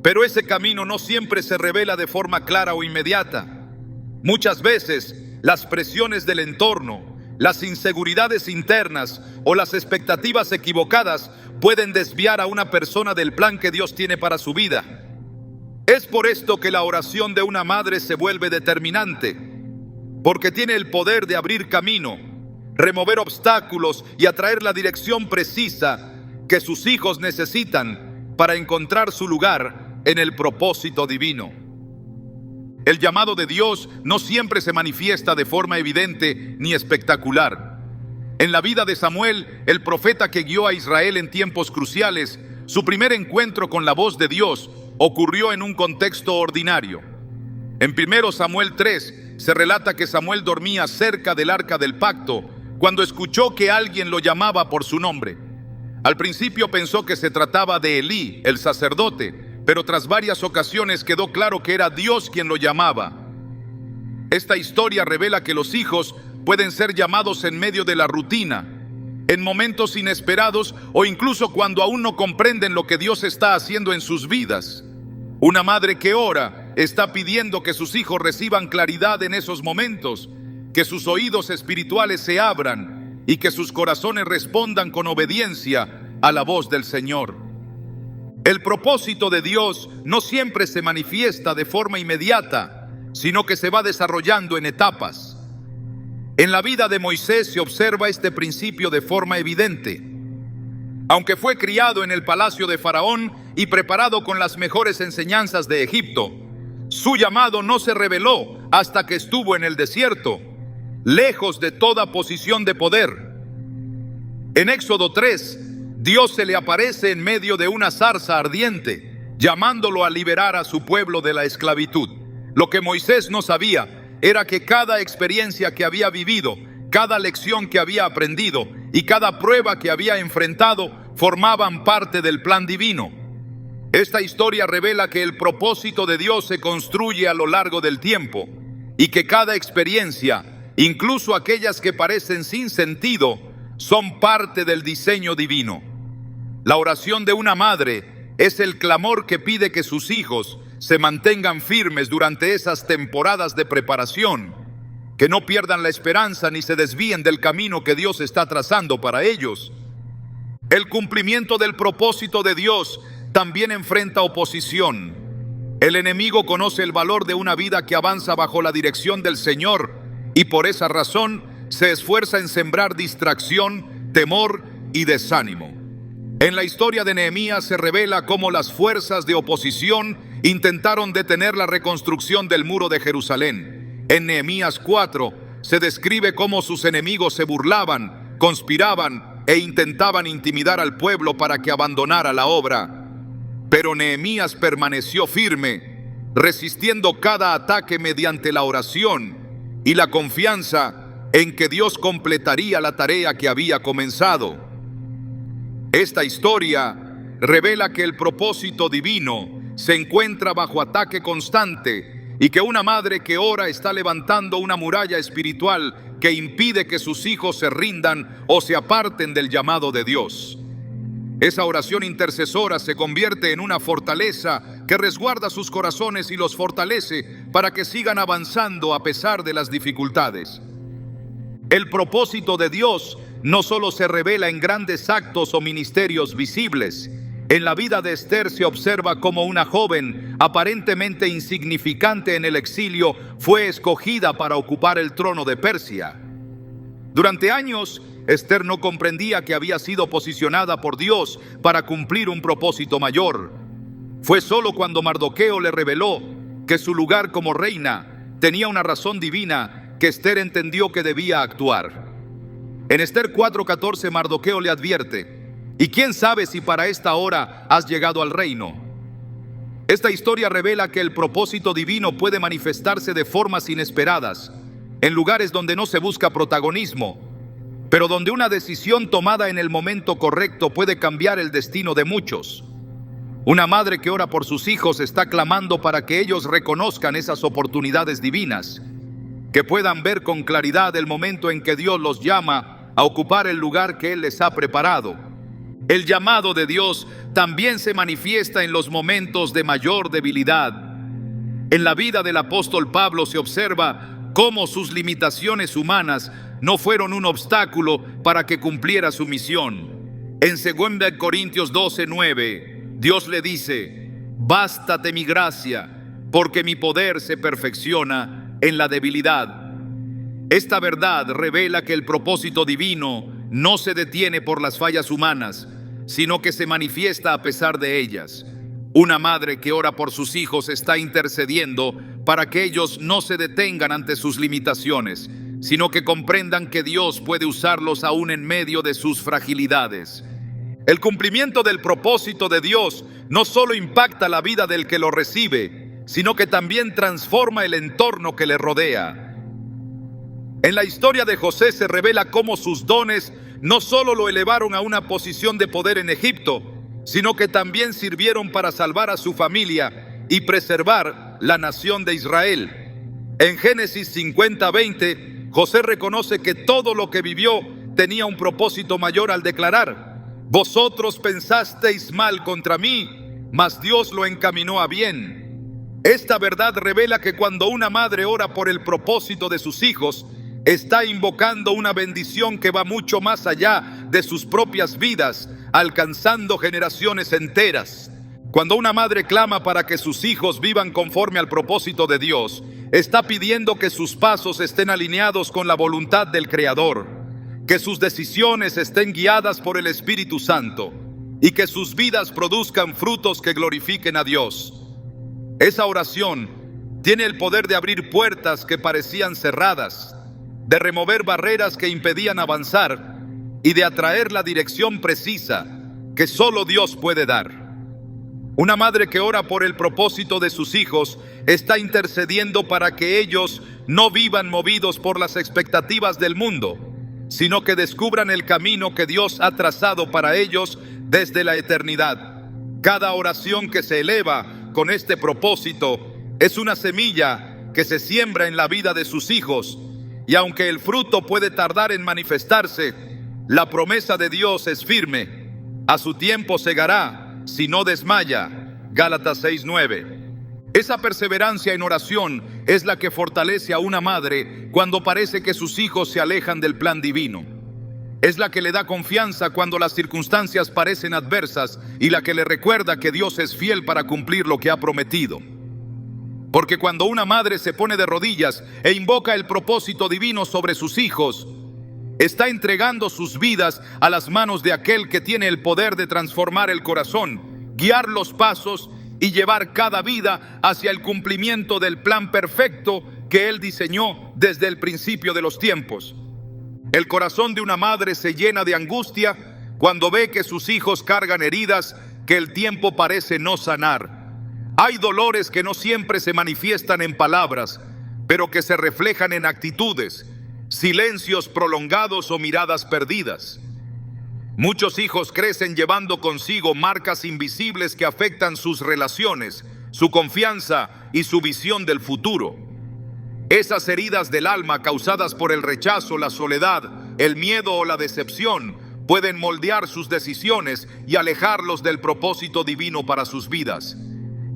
Pero ese camino no siempre se revela de forma clara o inmediata. Muchas veces, las presiones del entorno, las inseguridades internas o las expectativas equivocadas pueden desviar a una persona del plan que Dios tiene para su vida. Es por esto que la oración de una madre se vuelve determinante, porque tiene el poder de abrir camino, remover obstáculos y atraer la dirección precisa que sus hijos necesitan para encontrar su lugar en el propósito divino. El llamado de Dios no siempre se manifiesta de forma evidente ni espectacular. En la vida de Samuel, el profeta que guió a Israel en tiempos cruciales, su primer encuentro con la voz de Dios ocurrió en un contexto ordinario. En 1 Samuel 3 se relata que Samuel dormía cerca del arca del pacto cuando escuchó que alguien lo llamaba por su nombre. Al principio pensó que se trataba de Elí, el sacerdote, pero tras varias ocasiones quedó claro que era Dios quien lo llamaba. Esta historia revela que los hijos pueden ser llamados en medio de la rutina, en momentos inesperados o incluso cuando aún no comprenden lo que Dios está haciendo en sus vidas. Una madre que ora está pidiendo que sus hijos reciban claridad en esos momentos, que sus oídos espirituales se abran y que sus corazones respondan con obediencia a la voz del Señor. El propósito de Dios no siempre se manifiesta de forma inmediata, sino que se va desarrollando en etapas. En la vida de Moisés se observa este principio de forma evidente. Aunque fue criado en el palacio de Faraón y preparado con las mejores enseñanzas de Egipto, su llamado no se reveló hasta que estuvo en el desierto, lejos de toda posición de poder. En Éxodo 3, Dios se le aparece en medio de una zarza ardiente, llamándolo a liberar a su pueblo de la esclavitud. Lo que Moisés no sabía era que cada experiencia que había vivido, cada lección que había aprendido y cada prueba que había enfrentado formaban parte del plan divino. Esta historia revela que el propósito de Dios se construye a lo largo del tiempo y que cada experiencia, incluso aquellas que parecen sin sentido, son parte del diseño divino. La oración de una madre es el clamor que pide que sus hijos se mantengan firmes durante esas temporadas de preparación, que no pierdan la esperanza ni se desvíen del camino que Dios está trazando para ellos. El cumplimiento del propósito de Dios también enfrenta oposición. El enemigo conoce el valor de una vida que avanza bajo la dirección del Señor y por esa razón se esfuerza en sembrar distracción, temor y desánimo. En la historia de Nehemías se revela cómo las fuerzas de oposición intentaron detener la reconstrucción del muro de Jerusalén En Nehemías 4 se describe cómo sus enemigos se burlaban, conspiraban e intentaban intimidar al pueblo para que abandonara la obra. Pero Nehemías permaneció firme, resistiendo cada ataque mediante la oración y la confianza en que Dios completaría la tarea que había comenzado. Esta historia revela que el propósito divino se encuentra bajo ataque constante y que una madre que ora está levantando una muralla espiritual que impide que sus hijos se rindan o se aparten del llamado de Dios. Esa oración intercesora se convierte en una fortaleza que resguarda sus corazones y los fortalece para que sigan avanzando a pesar de las dificultades. El propósito de Dios no solo se revela en grandes actos o ministerios visibles. En la vida de Esther se observa cómo una joven aparentemente insignificante en el exilio fue escogida para ocupar el trono de Persia. Durante años, Esther no comprendía que había sido posicionada por Dios para cumplir un propósito mayor. Fue solo cuando Mardoqueo le reveló que su lugar como reina tenía una razón divina que Esther entendió que debía actuar. En Esther 4:14 Mardoqueo le advierte: ¿y quién sabe si para esta hora has llegado al reino? Esta historia revela que el propósito divino puede manifestarse de formas inesperadas, en lugares donde no se busca protagonismo, pero donde una decisión tomada en el momento correcto puede cambiar el destino de muchos. Una madre que ora por sus hijos está clamando para que ellos reconozcan esas oportunidades divinas, que puedan ver con claridad el momento en que Dios los llama a ocupar el lugar que Él les ha preparado. El llamado de Dios también se manifiesta en los momentos de mayor debilidad. En la vida del apóstol Pablo se observa cómo sus limitaciones humanas no fueron un obstáculo para que cumpliera su misión. En 2 Corintios 12:9, Dios le dice: bástate mi gracia, porque mi poder se perfecciona en la debilidad. Esta verdad revela que el propósito divino no se detiene por las fallas humanas, sino que se manifiesta a pesar de ellas. Una madre que ora por sus hijos está intercediendo para que ellos no se detengan ante sus limitaciones, sino que comprendan que Dios puede usarlos aún en medio de sus fragilidades. El cumplimiento del propósito de Dios no solo impacta la vida del que lo recibe, sino que también transforma el entorno que le rodea. En la historia de José se revela cómo sus dones no solo lo elevaron a una posición de poder en Egipto, sino que también sirvieron para salvar a su familia y preservar la nación de Israel. En Génesis 50:20, José reconoce que todo lo que vivió tenía un propósito mayor al declarar: vosotros pensasteis mal contra mí, mas Dios lo encaminó a bien. Esta verdad revela que cuando una madre ora por el propósito de sus hijos, está invocando una bendición que va mucho más allá de sus propias vidas, alcanzando generaciones enteras. Cuando una madre clama para que sus hijos vivan conforme al propósito de Dios, está pidiendo que sus pasos estén alineados con la voluntad del Creador, que sus decisiones estén guiadas por el Espíritu Santo y que sus vidas produzcan frutos que glorifiquen a Dios. Esa oración tiene el poder de abrir puertas que parecían cerradas, de remover barreras que impedían avanzar y de atraer la dirección precisa que solo Dios puede dar. Una madre que ora por el propósito de sus hijos está intercediendo para que ellos no vivan movidos por las expectativas del mundo, sino que descubran el camino que Dios ha trazado para ellos desde la eternidad. Cada oración que se eleva con este propósito es una semilla que se siembra en la vida de sus hijos, y aunque el fruto puede tardar en manifestarse, la promesa de Dios es firme. A su tiempo segará, si no desmaya. Gálatas 6:9. Esa perseverancia en oración es la que fortalece a una madre cuando parece que sus hijos se alejan del plan divino. Es la que le da confianza cuando las circunstancias parecen adversas y la que le recuerda que Dios es fiel para cumplir lo que ha prometido. Porque cuando una madre se pone de rodillas e invoca el propósito divino sobre sus hijos, está entregando sus vidas a las manos de aquel que tiene el poder de transformar el corazón, guiar los pasos y llevar cada vida hacia el cumplimiento del plan perfecto que Él diseñó desde el principio de los tiempos. El corazón de una madre se llena de angustia cuando ve que sus hijos cargan heridas que el tiempo parece no sanar. Hay dolores que no siempre se manifiestan en palabras, pero que se reflejan en actitudes, silencios prolongados o miradas perdidas. Muchos hijos crecen llevando consigo marcas invisibles que afectan sus relaciones, su confianza y su visión del futuro. Esas heridas del alma causadas por el rechazo, la soledad, el miedo o la decepción pueden moldear sus decisiones y alejarlos del propósito divino para sus vidas.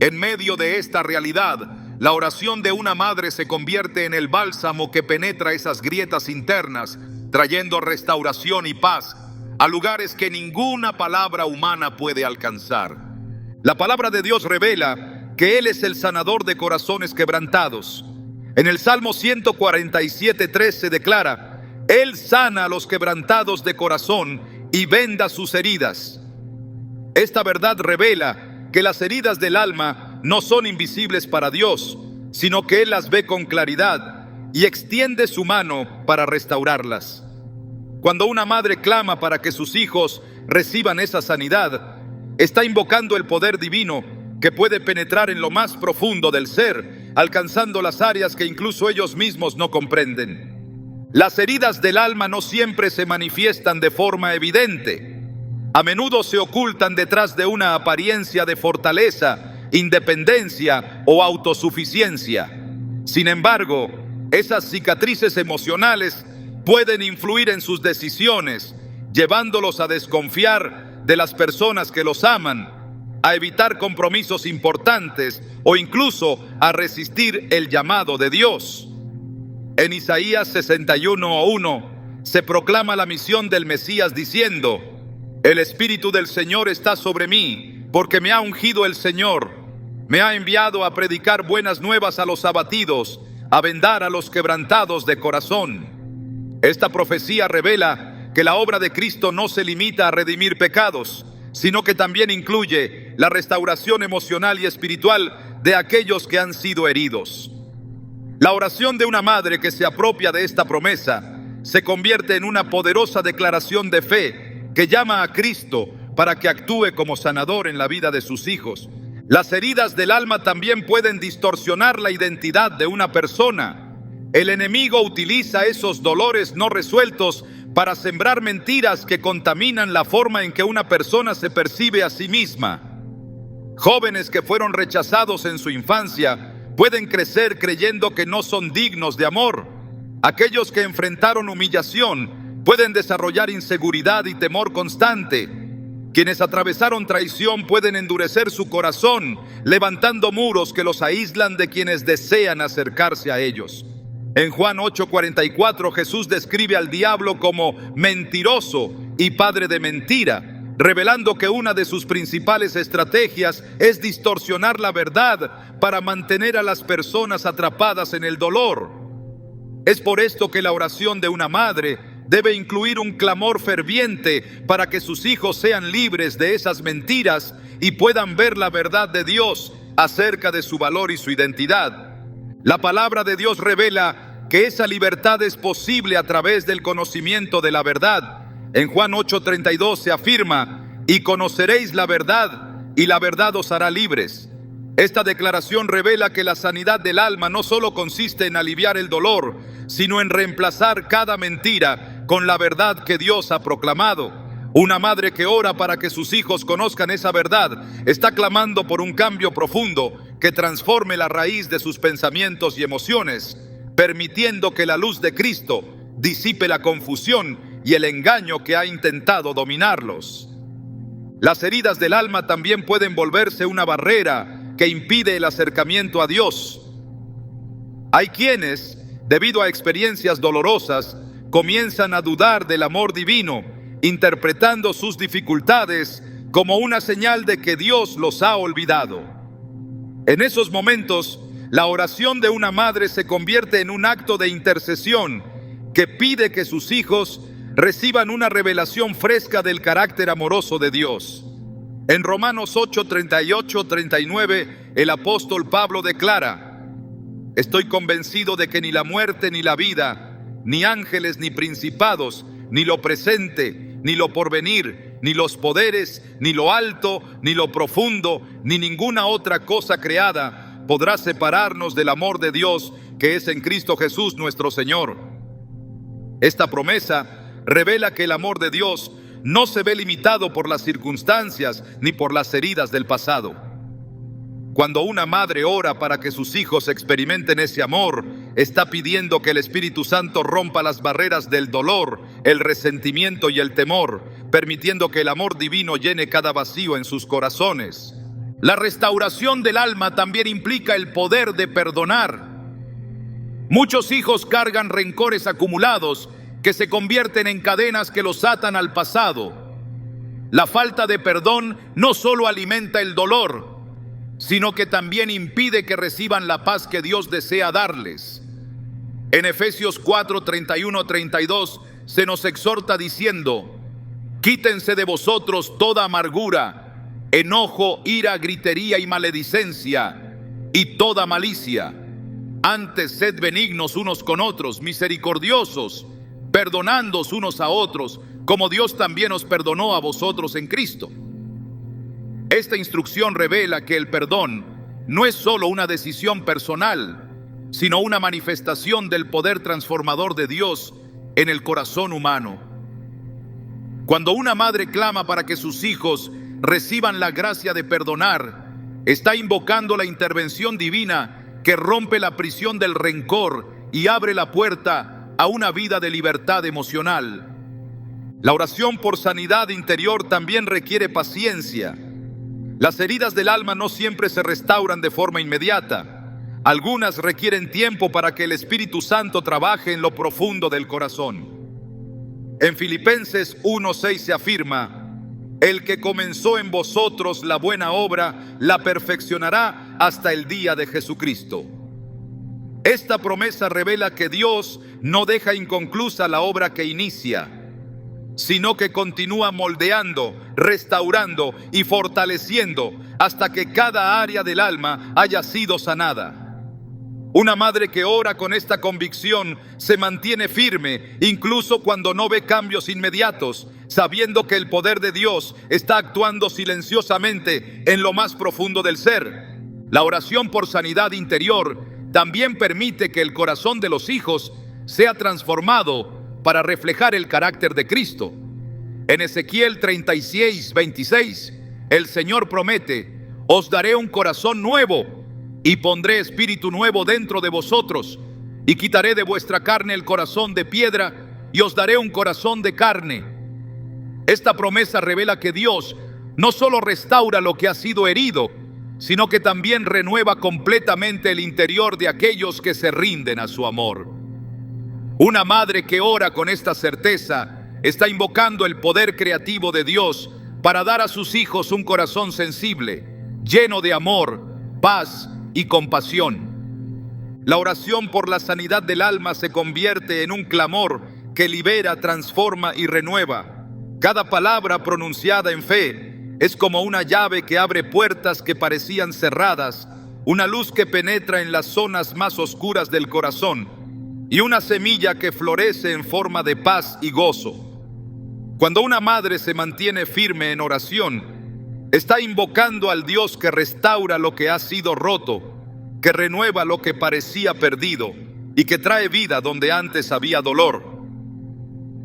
En medio de esta realidad, la oración de una madre se convierte en el bálsamo que penetra esas grietas internas, trayendo restauración y paz a lugares que ninguna palabra humana puede alcanzar. La palabra de Dios revela que Él es el sanador de corazones quebrantados. En el Salmo 147:3 se declara: Él sana a los quebrantados de corazón y venda sus heridas. Esta verdad revela que las heridas del alma no son invisibles para Dios, sino que Él las ve con claridad y extiende su mano para restaurarlas. Cuando una madre clama para que sus hijos reciban esa sanidad, está invocando el poder divino que puede penetrar en lo más profundo del ser, alcanzando las áreas que incluso ellos mismos no comprenden. Las heridas del alma no siempre se manifiestan de forma evidente. A menudo se ocultan detrás de una apariencia de fortaleza, independencia o autosuficiencia. Sin embargo, esas cicatrices emocionales pueden influir en sus decisiones, llevándolos a desconfiar de las personas que los aman, a evitar compromisos importantes o incluso a resistir el llamado de Dios. En Isaías 61:1 se proclama la misión del Mesías diciendo: El Espíritu del Señor está sobre mí, porque me ha ungido el Señor. Me ha enviado a predicar buenas nuevas a los abatidos, a vendar a los quebrantados de corazón. Esta profecía revela que la obra de Cristo no se limita a redimir pecados, sino que también incluye la restauración emocional y espiritual de aquellos que han sido heridos. La oración de una madre que se apropia de esta promesa se convierte en una poderosa declaración de fe que llama a Cristo para que actúe como sanador en la vida de sus hijos. Las heridas del alma también pueden distorsionar la identidad de una persona. El enemigo utiliza esos dolores no resueltos para sembrar mentiras que contaminan la forma en que una persona se percibe a sí misma. Jóvenes que fueron rechazados en su infancia pueden crecer creyendo que no son dignos de amor. Aquellos que enfrentaron humillación pueden desarrollar inseguridad y temor constante. Quienes atravesaron traición pueden endurecer su corazón, levantando muros que los aíslan de quienes desean acercarse a ellos. En Juan 8:44 Jesús describe al diablo como mentiroso y padre de mentira, revelando que una de sus principales estrategias es distorsionar la verdad para mantener a las personas atrapadas en el dolor. Es por esto que la oración de una madre debe incluir un clamor ferviente para que sus hijos sean libres de esas mentiras y puedan ver la verdad de Dios acerca de su valor y su identidad. La palabra de Dios revela que esa libertad es posible a través del conocimiento de la verdad. En Juan 8:32 se afirma: y conoceréis la verdad, y la verdad os hará libres. Esta declaración revela que la sanidad del alma no solo consiste en aliviar el dolor, sino en reemplazar cada mentira con la verdad que Dios ha proclamado. Una madre que ora para que sus hijos conozcan esa verdad está clamando por un cambio profundo que transforme la raíz de sus pensamientos y emociones, permitiendo que la luz de Cristo disipe la confusión y el engaño que ha intentado dominarlos. Las heridas del alma también pueden volverse una barrera que impide el acercamiento a Dios. Hay quienes, debido a experiencias dolorosas, comienzan a dudar del amor divino, interpretando sus dificultades como una señal de que Dios los ha olvidado. En esos momentos, la oración de una madre se convierte en un acto de intercesión que pide que sus hijos reciban una revelación fresca del carácter amoroso de Dios. En Romanos 8:38-39, el apóstol Pablo declara: Estoy convencido de que ni la muerte ni la vida, ni ángeles ni principados, ni lo presente, ni lo porvenir, ni los poderes, ni lo alto, ni lo profundo, ni ninguna otra cosa creada podrá separarnos del amor de Dios que es en Cristo Jesús nuestro Señor. Esta promesa revela que el amor de Dios no se ve limitado por las circunstancias ni por las heridas del pasado. Cuando una madre ora para que sus hijos experimenten ese amor, está pidiendo que el Espíritu Santo rompa las barreras del dolor, el resentimiento y el temor, permitiendo que el amor divino llene cada vacío en sus corazones. La restauración del alma también implica el poder de perdonar. Muchos hijos cargan rencores acumulados que se convierten en cadenas que los atan al pasado. La falta de perdón no solo alimenta el dolor, sino que también impide que reciban la paz que Dios desea darles. En Efesios 4, 31, 32 se nos exhorta diciendo: quítense de vosotros toda amargura, enojo, ira, gritería y maledicencia, y toda malicia. Antes sed benignos unos con otros, misericordiosos, perdonándoos unos a otros, como Dios también os perdonó a vosotros en Cristo. Esta instrucción revela que el perdón no es solo una decisión personal, sino una manifestación del poder transformador de Dios en el corazón humano. Cuando una madre clama para que sus hijos reciban la gracia de perdonar, está invocando la intervención divina que rompe la prisión del rencor y abre la puerta a una vida de libertad emocional. La oración por sanidad interior también requiere paciencia. Las heridas del alma no siempre se restauran de forma inmediata. Algunas requieren tiempo para que el Espíritu Santo trabaje en lo profundo del corazón. En Filipenses 1:6 se afirma: el que comenzó en vosotros la buena obra, la perfeccionará hasta el día de Jesucristo. Esta promesa revela que Dios no deja inconclusa la obra que inicia, sino que continúa moldeando, restaurando y fortaleciendo hasta que cada área del alma haya sido sanada. Una madre que ora con esta convicción se mantiene firme, incluso cuando no ve cambios inmediatos, sabiendo que el poder de Dios está actuando silenciosamente en lo más profundo del ser. La oración por sanidad interior también permite que el corazón de los hijos sea transformado para reflejar el carácter de Cristo. En Ezequiel 36, 26, el Señor promete: os daré un corazón nuevo y pondré espíritu nuevo dentro de vosotros, y quitaré de vuestra carne el corazón de piedra y os daré un corazón de carne. Esta promesa revela que Dios no solo restaura lo que ha sido herido, sino que también renueva completamente el interior de aquellos que se rinden a su amor. Una madre que ora con esta certeza está invocando el poder creativo de Dios para dar a sus hijos un corazón sensible, lleno de amor, paz y compasión. La oración por la sanidad del alma se convierte en un clamor que libera, transforma y renueva. Cada palabra pronunciada en fe es como una llave que abre puertas que parecían cerradas, una luz que penetra en las zonas más oscuras del corazón y una semilla que florece en forma de paz y gozo. Cuando una madre se mantiene firme en oración, está invocando al Dios que restaura lo que ha sido roto, que renueva lo que parecía perdido y que trae vida donde antes había dolor.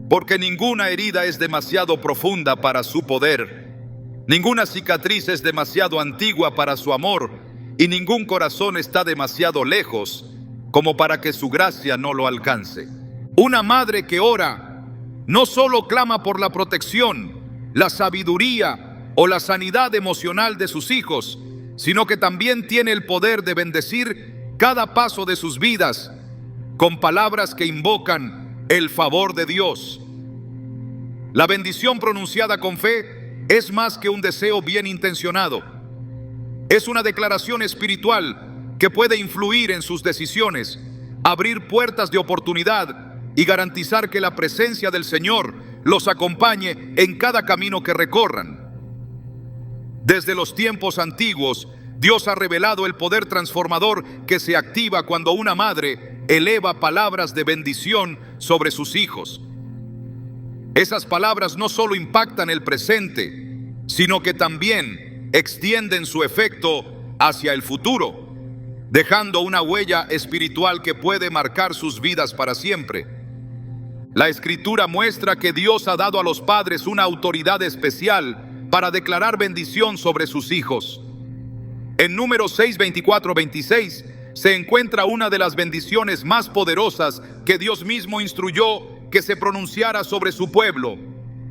Porque ninguna herida es demasiado profunda para su poder. Ninguna cicatriz es demasiado antigua para su amor, y ningún corazón está demasiado lejos como para que su gracia no lo alcance. Una madre que ora no solo clama por la protección, la sabiduría o la sanidad emocional de sus hijos, sino que también tiene el poder de bendecir cada paso de sus vidas con palabras que invocan el favor de Dios. La bendición pronunciada con fe es más que un deseo bien intencionado. Es una declaración espiritual que puede influir en sus decisiones, abrir puertas de oportunidad y garantizar que la presencia del Señor los acompañe en cada camino que recorran. Desde los tiempos antiguos, Dios ha revelado el poder transformador que se activa cuando una madre eleva palabras de bendición sobre sus hijos. Esas palabras no solo impactan el presente, sino que también extienden su efecto hacia el futuro, dejando una huella espiritual que puede marcar sus vidas para siempre. La Escritura muestra que Dios ha dado a los padres una autoridad especial para declarar bendición sobre sus hijos. En Números 6, 24, 26 se encuentra una de las bendiciones más poderosas que Dios mismo instruyó que se pronunciara sobre su pueblo.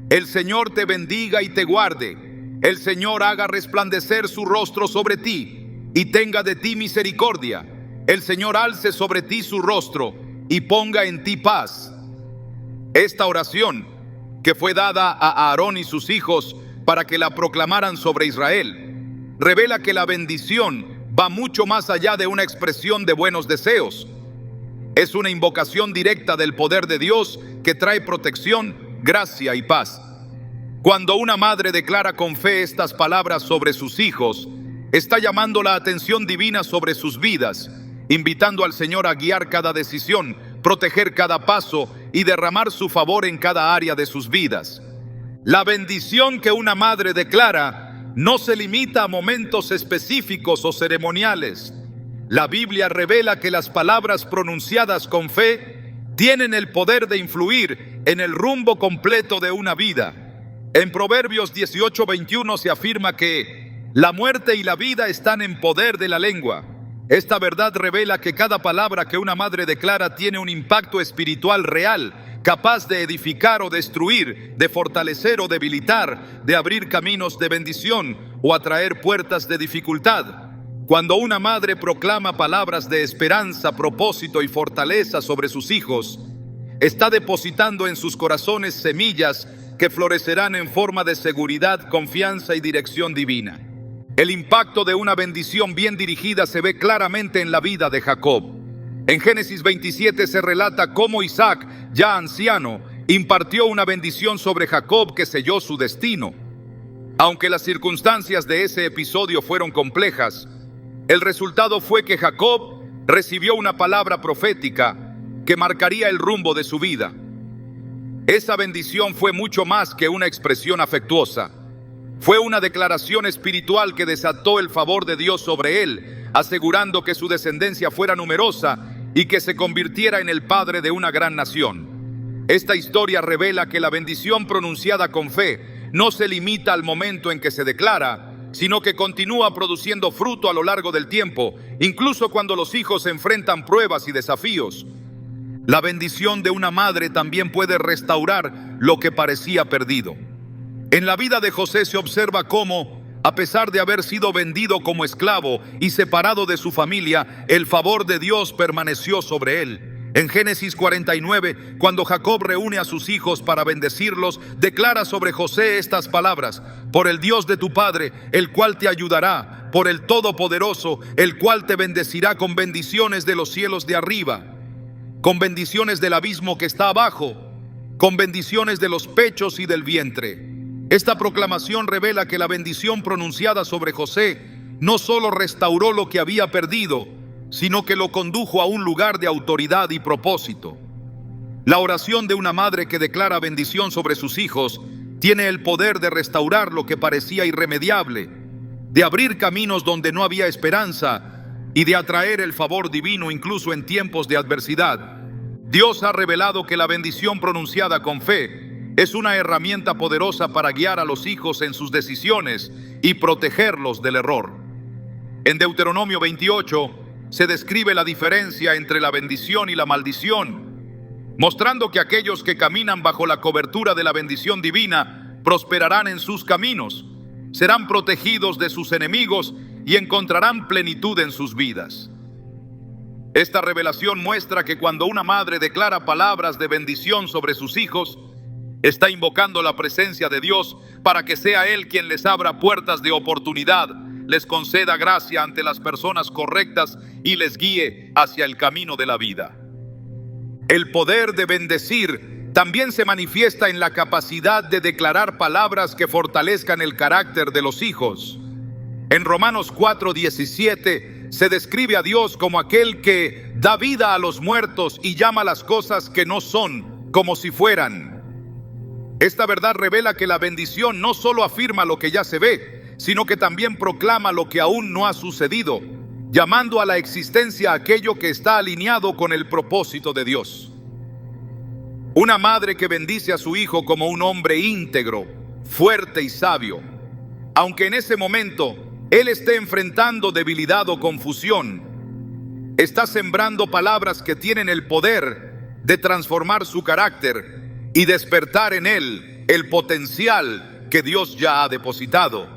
El Señor te bendiga y te guarde. El Señor haga resplandecer su rostro sobre ti y tenga de ti misericordia. El Señor alce sobre ti su rostro y ponga en ti paz. Esta oración, que fue dada a Aarón y sus hijos para que la proclamaran sobre Israel, revela que la bendición va mucho más allá de una expresión de buenos deseos. Es una invocación directa del poder de Dios que trae protección, gracia y paz. Cuando una madre declara con fe estas palabras sobre sus hijos, está llamando la atención divina sobre sus vidas, invitando al Señor a guiar cada decisión, proteger cada paso y derramar su favor en cada área de sus vidas. La bendición que una madre declara no se limita a momentos específicos o ceremoniales. La Biblia revela que las palabras pronunciadas con fe tienen el poder de influir en el rumbo completo de una vida. En Proverbios 18:21 se afirma que la muerte y la vida están en poder de la lengua. Esta verdad revela que cada palabra que una madre declara tiene un impacto espiritual real, capaz de edificar o destruir, de fortalecer o debilitar, de abrir caminos de bendición o atraer puertas de dificultad. Cuando una madre proclama palabras de esperanza, propósito y fortaleza sobre sus hijos, está depositando en sus corazones semillas que florecerán en forma de seguridad, confianza y dirección divina. El impacto de una bendición bien dirigida se ve claramente en la vida de Jacob. En Génesis 27 se relata cómo Isaac, ya anciano, impartió una bendición sobre Jacob que selló su destino. Aunque las circunstancias de ese episodio fueron complejas, el resultado fue que Jacob recibió una palabra profética que marcaría el rumbo de su vida. Esa bendición fue mucho más que una expresión afectuosa. Fue una declaración espiritual que desató el favor de Dios sobre él, asegurando que su descendencia fuera numerosa y que se convirtiera en el padre de una gran nación. Esta historia revela que la bendición pronunciada con fe no se limita al momento en que se declara, sino que continúa produciendo fruto a lo largo del tiempo, incluso cuando los hijos enfrentan pruebas y desafíos. La bendición de una madre también puede restaurar lo que parecía perdido. En la vida de José se observa cómo, a pesar de haber sido vendido como esclavo y separado de su familia, el favor de Dios permaneció sobre él. En Génesis 49, cuando Jacob reúne a sus hijos para bendecirlos, declara sobre José estas palabras: por el Dios de tu padre, el cual te ayudará, por el Todopoderoso, el cual te bendecirá con bendiciones de los cielos de arriba, con bendiciones del abismo que está abajo, con bendiciones de los pechos y del vientre. Esta proclamación revela que la bendición pronunciada sobre José no solo restauró lo que había perdido, sino que lo condujo a un lugar de autoridad y propósito. La oración de una madre que declara bendición sobre sus hijos tiene el poder de restaurar lo que parecía irremediable, de abrir caminos donde no había esperanza y de atraer el favor divino incluso en tiempos de adversidad. Dios ha revelado que la bendición pronunciada con fe es una herramienta poderosa para guiar a los hijos en sus decisiones y protegerlos del error. En Deuteronomio 28 se describe la diferencia entre la bendición y la maldición, mostrando que aquellos que caminan bajo la cobertura de la bendición divina prosperarán en sus caminos, serán protegidos de sus enemigos y encontrarán plenitud en sus vidas. Esta revelación muestra que cuando una madre declara palabras de bendición sobre sus hijos, está invocando la presencia de Dios para que sea Él quien les abra puertas de oportunidad, les conceda gracia ante las personas correctas y les guíe hacia el camino de la vida. El poder de bendecir también se manifiesta en la capacidad de declarar palabras que fortalezcan el carácter de los hijos. En Romanos 4:17 se describe a Dios como aquel que da vida a los muertos y llama las cosas que no son como si fueran. Esta verdad revela que la bendición no solo afirma lo que ya se ve, sino que también proclama lo que aún no ha sucedido, llamando a la existencia aquello que está alineado con el propósito de Dios. Una madre que bendice a su hijo como un hombre íntegro, fuerte y sabio, aunque en ese momento él esté enfrentando debilidad o confusión, está sembrando palabras que tienen el poder de transformar su carácter y despertar en él el potencial que Dios ya ha depositado.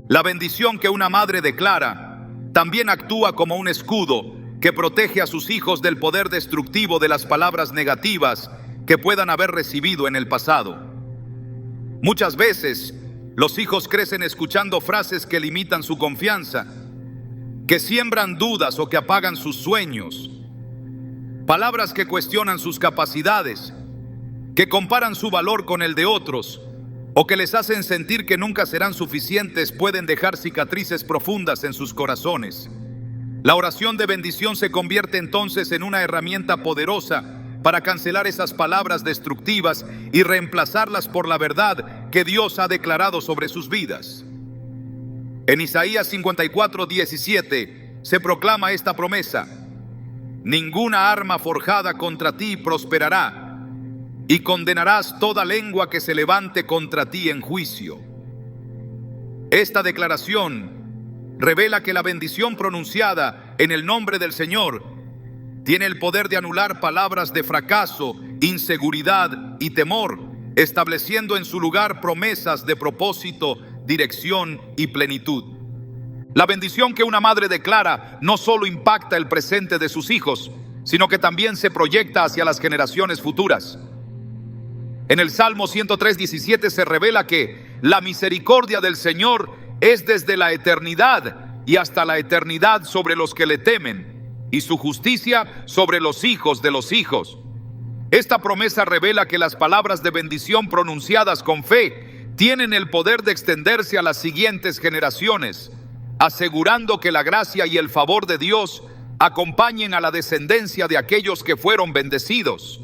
La bendición que una madre declara también actúa como un escudo que protege a sus hijos del poder destructivo de las palabras negativas que puedan haber recibido en el pasado. Muchas veces, los hijos crecen escuchando frases que limitan su confianza, que siembran dudas o que apagan sus sueños, palabras que cuestionan sus capacidades, que comparan su valor con el de otros, o que les hacen sentir que nunca serán suficientes. Pueden dejar cicatrices profundas en sus corazones. La oración de bendición se convierte entonces en una herramienta poderosa para cancelar esas palabras destructivas y reemplazarlas por la verdad que Dios ha declarado sobre sus vidas. En Isaías 54:17 se proclama esta promesa: ninguna arma forjada contra ti prosperará, y condenarás toda lengua que se levante contra ti en juicio. Esta declaración revela que la bendición pronunciada en el nombre del Señor tiene el poder de anular palabras de fracaso, inseguridad y temor, estableciendo en su lugar promesas de propósito, dirección y plenitud. La bendición que una madre declara no solo impacta el presente de sus hijos, sino que también se proyecta hacia las generaciones futuras. En el Salmo 103:17 se revela que la misericordia del Señor es desde la eternidad y hasta la eternidad sobre los que le temen, y su justicia sobre los hijos de los hijos. Esta promesa revela que las palabras de bendición pronunciadas con fe tienen el poder de extenderse a las siguientes generaciones, asegurando que la gracia y el favor de Dios acompañen a la descendencia de aquellos que fueron bendecidos.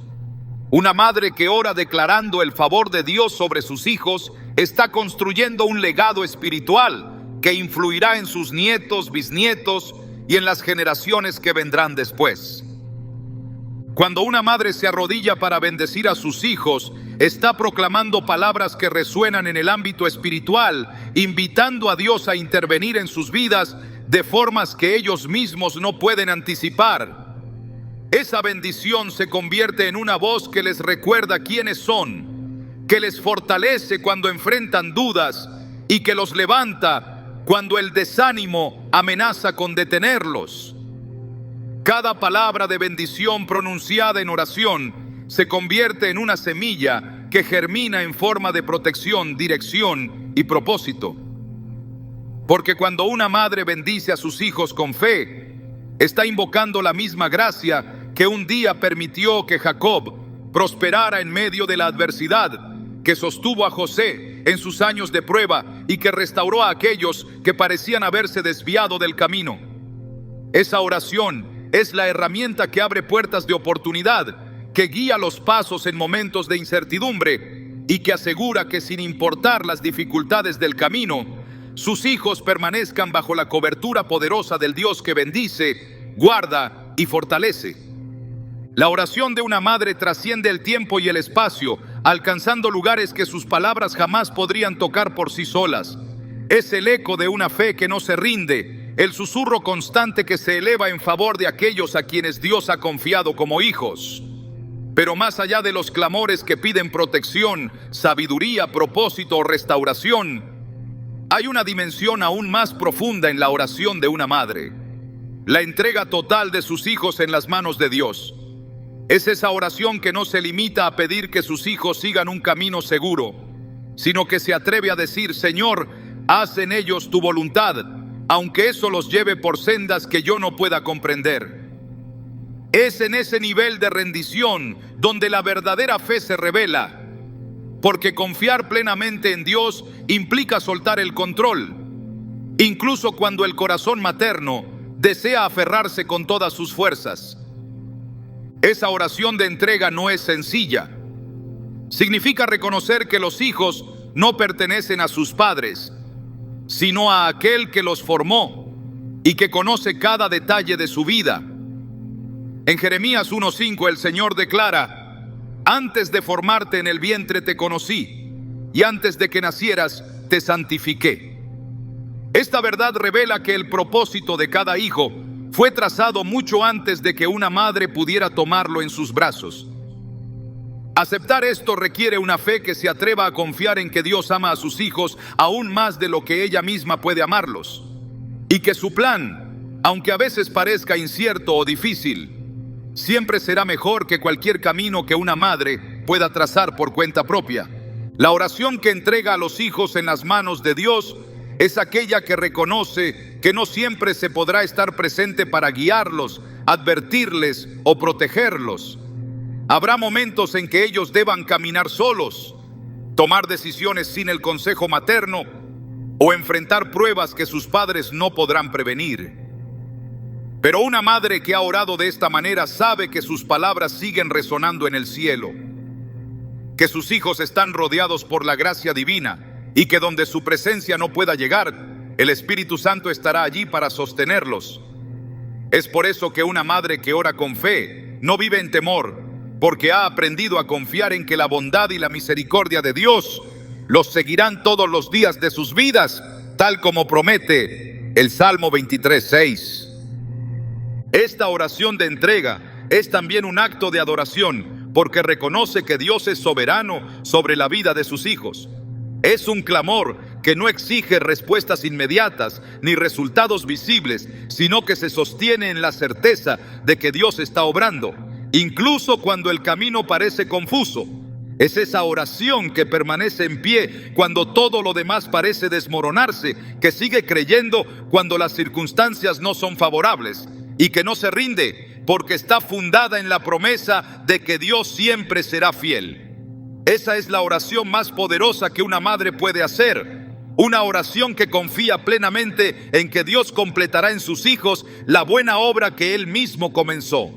Una madre que ora declarando el favor de Dios sobre sus hijos está construyendo un legado espiritual que influirá en sus nietos, bisnietos y en las generaciones que vendrán después. Cuando una madre se arrodilla para bendecir a sus hijos, está proclamando palabras que resuenan en el ámbito espiritual, invitando a Dios a intervenir en sus vidas de formas que ellos mismos no pueden anticipar. Esa bendición se convierte en una voz que les recuerda quiénes son, que les fortalece cuando enfrentan dudas y que los levanta cuando el desánimo amenaza con detenerlos. Cada palabra de bendición pronunciada en oración se convierte en una semilla que germina en forma de protección, dirección y propósito. Porque cuando una madre bendice a sus hijos con fe, está invocando la misma gracia que un día permitió que Jacob prosperara en medio de la adversidad, que sostuvo a José en sus años de prueba y que restauró a aquellos que parecían haberse desviado del camino. Esa oración es la herramienta que abre puertas de oportunidad, que guía los pasos en momentos de incertidumbre y que asegura que, sin importar las dificultades del camino, sus hijos permanezcan bajo la cobertura poderosa del Dios que bendice, guarda y fortalece. La oración de una madre trasciende el tiempo y el espacio, alcanzando lugares que sus palabras jamás podrían tocar por sí solas. Es el eco de una fe que no se rinde, el susurro constante que se eleva en favor de aquellos a quienes Dios ha confiado como hijos. Pero más allá de los clamores que piden protección, sabiduría, propósito o restauración, hay una dimensión aún más profunda en la oración de una madre: la entrega total de sus hijos en las manos de Dios. Es esa oración que no se limita a pedir que sus hijos sigan un camino seguro, sino que se atreve a decir: Señor, haz en ellos tu voluntad, aunque eso los lleve por sendas que yo no pueda comprender. Es en ese nivel de rendición donde la verdadera fe se revela, porque confiar plenamente en Dios implica soltar el control, incluso cuando el corazón materno desea aferrarse con todas sus fuerzas. Esa oración de entrega no es sencilla. Significa reconocer que los hijos no pertenecen a sus padres, sino a aquel que los formó y que conoce cada detalle de su vida. En Jeremías 1:5 el Señor declara: antes de formarte en el vientre te conocí, y antes de que nacieras te santifiqué. Esta verdad revela que el propósito de cada hijo fue trazado mucho antes de que una madre pudiera tomarlo en sus brazos. Aceptar esto requiere una fe que se atreva a confiar en que Dios ama a sus hijos aún más de lo que ella misma puede amarlos, y que su plan, aunque a veces parezca incierto o difícil, siempre será mejor que cualquier camino que una madre pueda trazar por cuenta propia. La oración que entrega a los hijos en las manos de Dios es aquella que reconoce que no siempre se podrá estar presente para guiarlos, advertirles o protegerlos. Habrá momentos en que ellos deban caminar solos, tomar decisiones sin el consejo materno o enfrentar pruebas que sus padres no podrán prevenir. Pero una madre que ha orado de esta manera sabe que sus palabras siguen resonando en el cielo, que sus hijos están rodeados por la gracia divina y que donde su presencia no pueda llegar, el Espíritu Santo estará allí para sostenerlos. Es por eso que una madre que ora con fe no vive en temor, porque ha aprendido a confiar en que la bondad y la misericordia de Dios los seguirán todos los días de sus vidas, tal como promete el Salmo 23:6. Esta oración de entrega es también un acto de adoración, porque reconoce que Dios es soberano sobre la vida de sus hijos. Es un clamor que no exige respuestas inmediatas ni resultados visibles, sino que se sostiene en la certeza de que Dios está obrando, incluso cuando el camino parece confuso. Es esa oración que permanece en pie cuando todo lo demás parece desmoronarse, que sigue creyendo cuando las circunstancias no son favorables, y que no se rinde porque está fundada en la promesa de que Dios siempre será fiel. Esa es la oración más poderosa que una madre puede hacer. Una oración que confía plenamente en que Dios completará en sus hijos la buena obra que Él mismo comenzó.